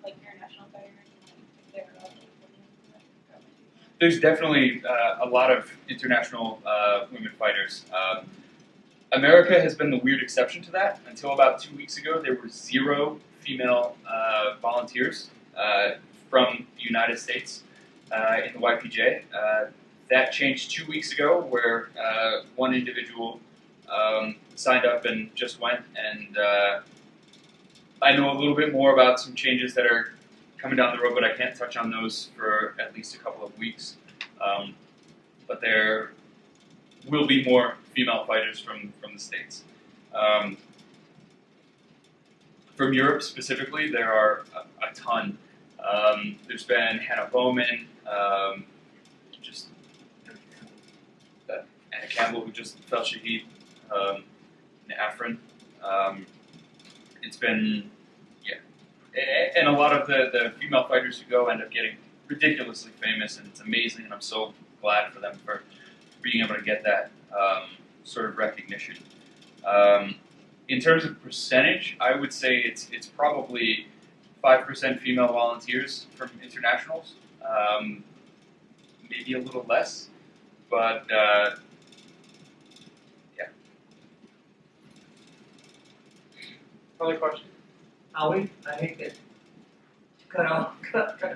like international fighters and if they're There's definitely a lot of international women fighters. America has been the weird exception to that. Until about 2 weeks ago, there were 0 female volunteers from the United States in the YPJ. That changed 2 weeks ago, where one individual signed up and just went, and I know a little bit more about some changes that are coming down the road, but I can't touch on those for at least a couple of weeks. But there will be more female fighters from the States. From Europe specifically, there are a ton. There's been Hannah Bowman, Anna Campbell, who just fell shaheed, in Afrin. It's been, and a lot of the female fighters who go end up getting ridiculously famous, and it's amazing, and I'm so glad for them for being able to get that sort of recognition. In terms of percentage, I would say it's probably 5% female volunteers from internationals, maybe a little less, but yeah. Other questions? Howie, I hate to cut you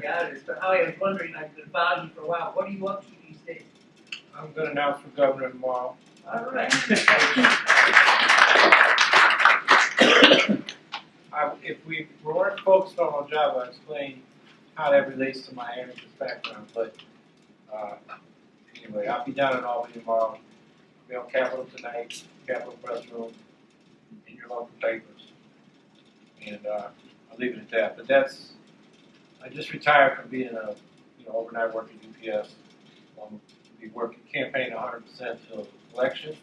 out of this, but Howie, I was wondering, I've been following you for a while, what are you up to these days? I'm gonna announce for governor tomorrow. All right. If we weren't focused on Rojava, I'd explain how that relates to my amateur background, but anyway, I'll be down in Albany tomorrow. I'll be on Capitol tonight, Capitol Press Room, in your local papers. And I'll leave it at that. But I just retired from being a overnight worker at UPS. I'll be working campaign 100% till election.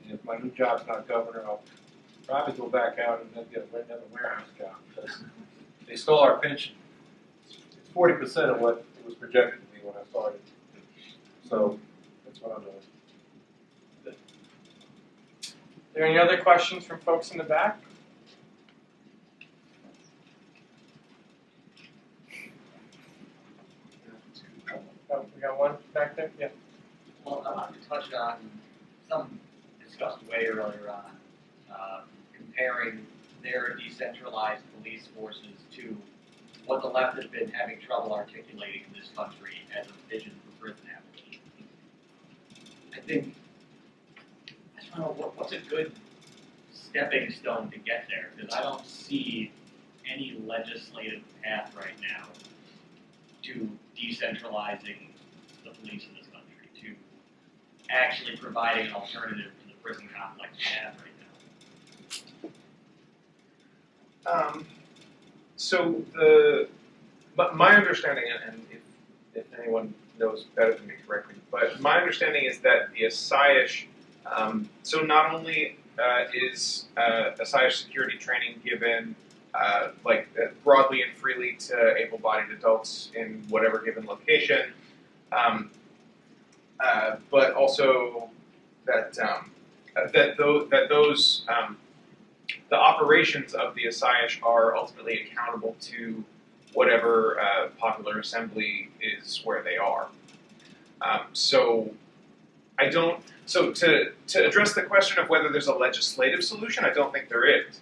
And if my new job's not governor, I'll probably go back out and then get another warehouse job because they stole our pension. It's 40% of what it was projected to be when I started. So that's what I'm doing. Are there any other questions from folks in the back? Oh, we got one back there? Yeah. Well, I wanted to touch on some discussed way earlier on, comparing their decentralized police forces to what the left has been having trouble articulating in this country as a vision for prison abolition. I think, I don't know, what's a good stepping stone to get there? Because I don't see any legislative path right now to decentralizing the police in this country, to actually providing an alternative to the prison complex we have right now. So my understanding, and if anyone knows better than me correctly, but my understanding is that the ASIASH, so not only is ASIASH security training given broadly and freely to able-bodied adults in whatever given location, but also that the operations of the ASIASH are ultimately accountable to whatever popular assembly is where they are. So to address the question of whether there's a legislative solution, I don't think there is.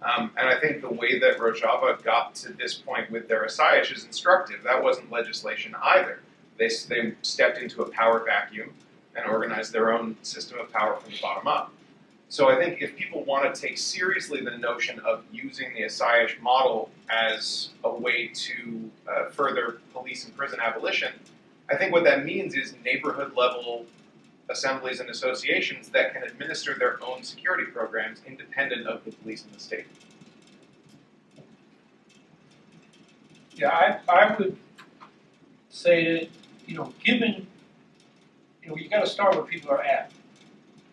And I think the way that Rojava got to this point with their Asayish is instructive. That wasn't legislation either. They stepped into a power vacuum and organized their own system of power from the bottom up. So I think if people want to take seriously the notion of using the Asayish model as a way to further police and prison abolition, I think what that means is neighborhood level assemblies and associations that can administer their own security programs independent of the police and the state. Yeah, I would say that, given, you got to start where people are at.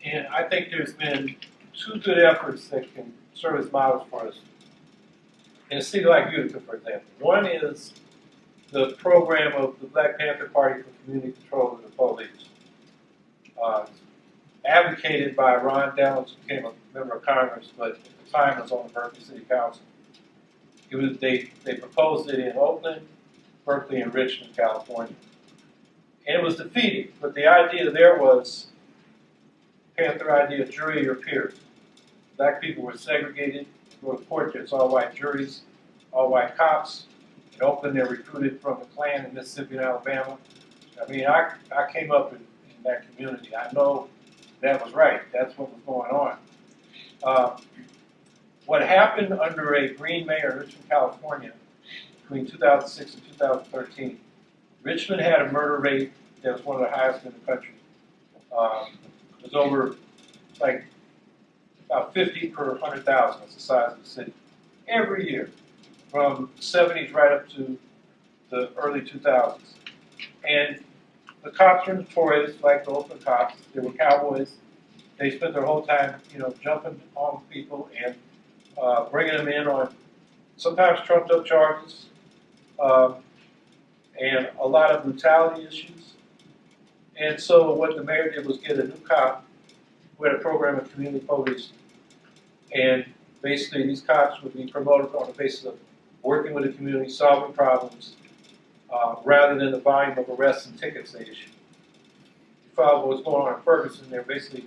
And I think there's been two good efforts that can serve as models for us in a city like Utica, for example. One is the program of the Black Panther Party for Community Control of the Police, advocated by Ron Dellums, who became a member of Congress, but at the time was on the Berkeley City Council. They proposed it in Oakland, Berkeley, and Richmond, California. And it was defeated, but the idea there was, Panther idea, jury your peers. Black people were segregated, go to court, there's all white juries, all white cops. In Oakland, they're recruited from the Klan in Mississippi and Alabama. I mean, I came up in that community. I know that was right. That's what was going on. What happened under a Green mayor in Richmond, California, between 2006 and 2013, Richmond had a murder rate that was one of the highest in the country. It was over, like, about 50 per 100,000. That's the size of the city. Every year, from the 70s right up to the early 2000s. And the cops were notorious, like the Oakland cops. They were cowboys. They spent their whole time, jumping on people and bringing them in on sometimes trumped up charges and a lot of brutality issues. And so what the mayor did was get a new cop who had a program of community policing. And basically these cops would be promoted on the basis of working with the community, solving problems, rather than the volume of arrests and tickets they issue. You follow what's going on in Ferguson, they're basically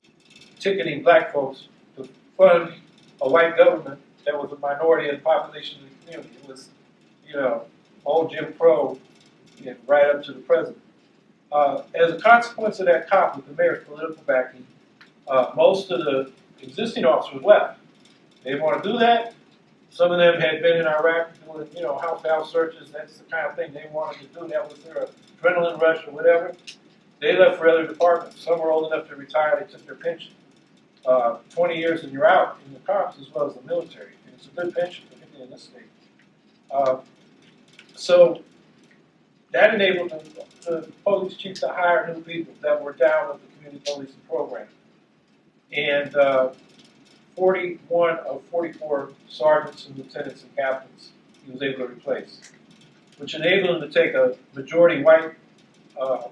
ticketing black folks to fund a white government that was a minority of the population of the community. It was, old Jim Crow, right up to the present. As a consequence of that cop with the mayor's political backing, most of the existing officers left. They didn't want to do that. Some of them had been in Iraq doing, house searches. That's the kind of thing they wanted to do. That was their adrenaline rush or whatever. They left for other departments. Some were old enough to retire. They took their pension. 20 years and you're out in the cops as well as the military. And it's a good pension, particularly in this state. So that enabled the police chief to hire new people that were down with the community policing program. And 41 of 44 sergeants and lieutenants and captains he was able to replace, which enabled him to take a majority white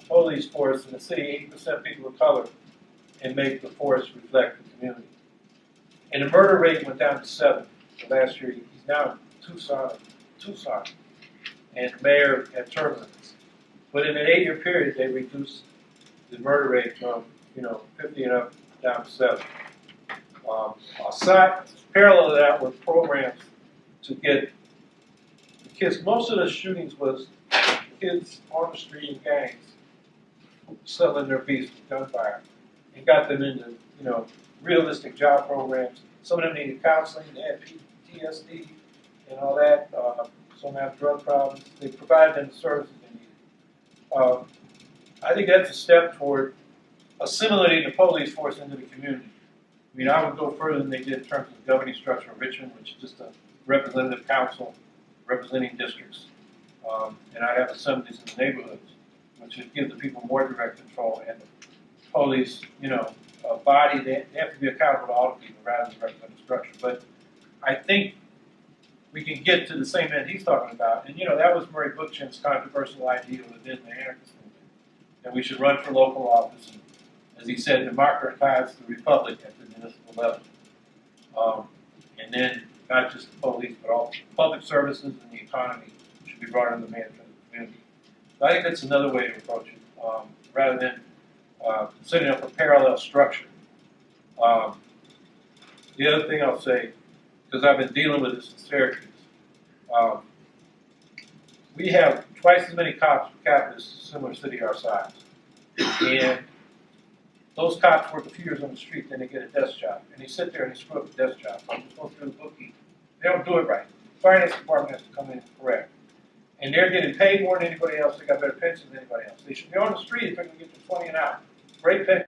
police force in the city, 80% people of color, and make the force reflect the community. And the murder rate went down to 7. So last year, he's now in Tucson, and the mayor had term limits. But in an 8-year period, they reduced the murder rate from 50 and up down to 7. Parallel to that were programs to get the kids. Most of the shootings was kids on the street in gangs selling their beef with gunfire, and got them into realistic job programs. Some of them needed counseling. They had PTSD and all that. Some have drug problems. They provided them the services they needed. I think that's a step toward assimilating the police force into the community. I mean, I would go further than they did in terms of the governing structure of Richmond, which is just a representative council representing districts. And I have assemblies in the neighborhoods, which would give the people more direct control. And the police, a body, they have to be accountable to all the people rather than representative structure. But I think we can get to the same end he's talking about. And, that was Murray Bookchin's controversial idea within the anarchist movement, that we should run for local office and, as he said, democratize the republic at the municipal level. And then not just the police, but all public services and the economy should be brought into the management of the community. So I think that's another way to approach it, rather than setting up a parallel structure. The other thing I'll say, because I've been dealing with this in Syracuse. We have twice as many cops per capita as a similar city our size. And those cops work a few years on the street, then they get a desk job. And they sit there and they screw up the desk job. I'm supposed to do the bookkeeping. They don't do it right. The finance department has to come in and correct. And they're getting paid more than anybody else. They got better pensions than anybody else. They should be on the street if they're going to get to 20 an hour. Great pension.